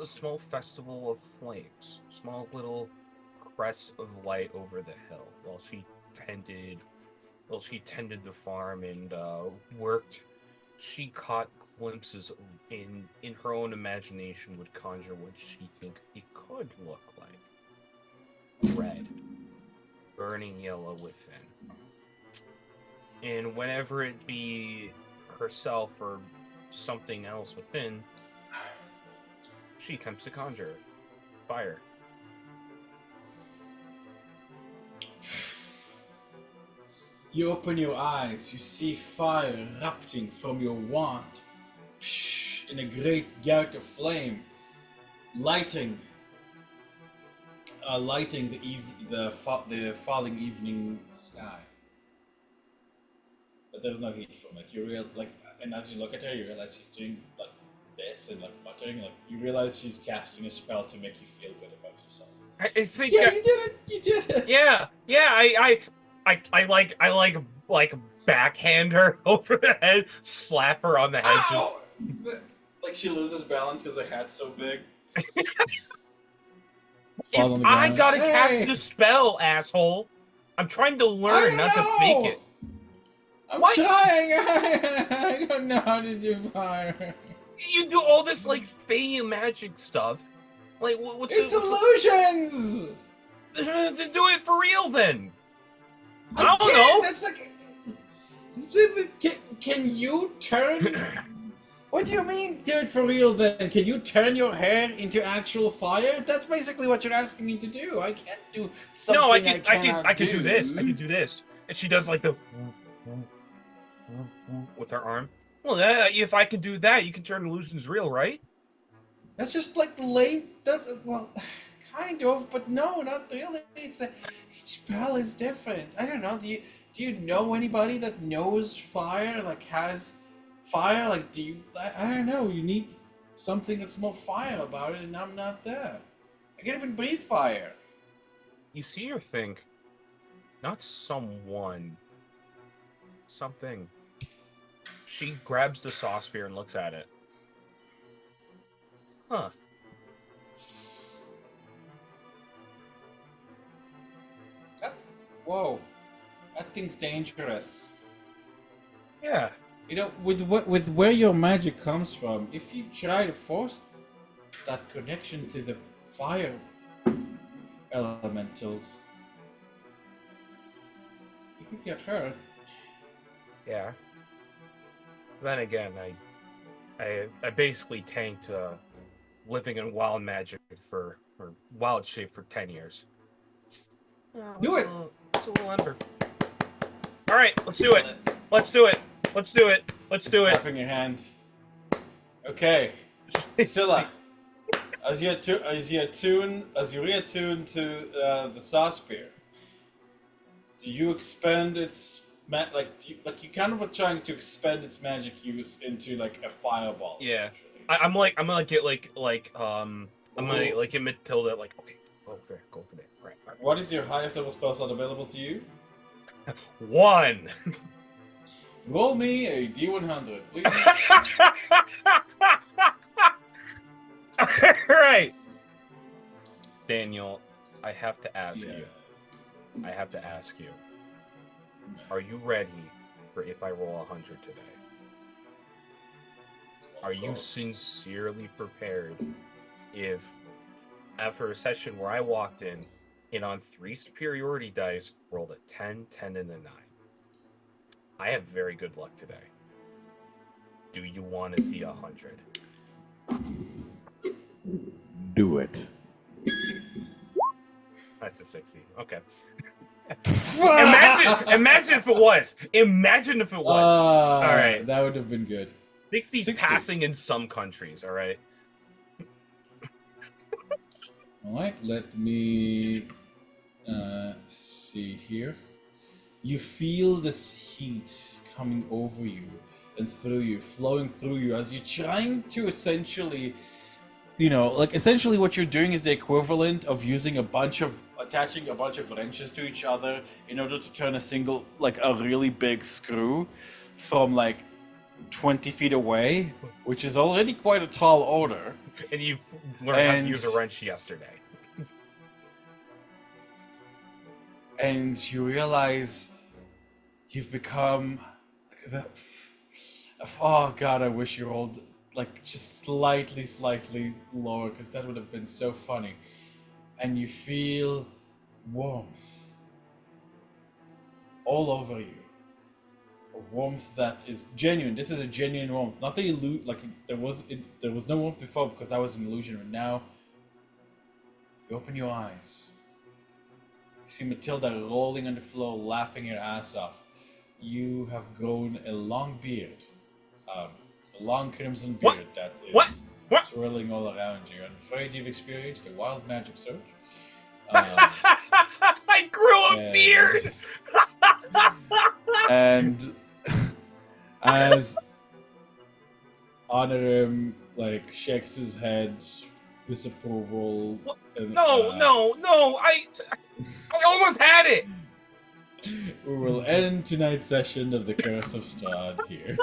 small festival of flames, small little crest of light over the hill while she tended the farm and worked. She caught glimpses in her own imagination, would conjure what she think it could look like. Red, burning yellow within. And whenever it be herself or something else within, she attempts to conjure fire. You open your eyes, you see fire erupting from your wand in a great gout of flame, lighting the falling evening sky. But there's no heat from it. And as you look at her, you realize she's doing like this and like muttering. Like you realize she's casting a spell to make you feel good about yourself. I think. Yeah, you did it. You did it. Yeah. I like backhand her over the head, slap her on the head. Ow! Like she loses balance because her hat's so big. If I gotta cast the spell, asshole, I'm trying to I learn, don't not to know! fake it. I'm What? trying. I don't know how to do fire. You do all this like fey magic stuff. Like, what's It's illusions. to do it for real then? I I don't can't. know. That's like. Can you turn? What do you mean, do it for real? Then can you turn your hair into actual fire? That's basically what you're asking me to do. I can't do something. No, I can do this. I can do this. And she does like the with her arm. Well, if I can do that, you can turn illusions real, right? That's just like lame. That's well, kind of, but no, not really. Each spell is different. I don't know. Do you know anybody that knows fire? Like has fire? Like do you? I don't know. You need something that's more fire about it, and I'm not there. I can't even breathe fire. You see or think, not someone, something. She grabs the sauce spear and looks at it. Huh. That's whoa. That thing's dangerous. Yeah. You know, with where your magic comes from, if you try to force that connection to the fire elementals, you could get hurt. Yeah. Then again, I basically tanked living in wild magic or wild shape for 10 years. Yeah, Do it! It's a little under. All right, let's do it. Let's do it. Let's do it. Let's Just do it. clapping your hand. Okay, Scylla, as you reattune to the sauce spear, do you expend its you kind of are trying to expend its magic use into like a fireball? Yeah. Essentially. I'm gonna get I'm gonna Ooh. like get Matilda like okay, go for there. Right. What is your highest level spell slot available to you? 1. Roll me a D100, please. Right. Daniel, I have to ask you. I have to ask you. Are you ready for if I roll 100 today? Are you sincerely prepared if after a session where I walked in and on 3 superiority dice rolled a 10, 10, and a 9? I have very good luck today. Do you want to see 100? Do it. That's a 60. Okay. Imagine if it was. Imagine if it was. All right. That would have been good. 60 passing in some countries, all right? All right, let me see here. You feel this heat coming over you and through you, flowing through you as you're trying to essentially, essentially what you're doing is the equivalent of using attaching a bunch of wrenches to each other in order to turn a really big screw from 20 feet away, which is already quite a tall order. And you've learned how to use a wrench yesterday. And you realize you've become oh god, I wish you rolled just slightly lower, because that would have been so funny. And you feel warmth all over you, a warmth that is genuine. This is a genuine warmth, not the there was no warmth before because that was an illusion, but now you open your eyes. You see Matilda rolling on the floor, laughing her ass off. You have grown a long beard, a long crimson beard that is swirling all around you. I'm afraid you've experienced a wild magic surge. I grew a beard! And as Honorim shakes his head, disapproval. And, no! I almost had it! We will end tonight's session of the Curse of Strahd here.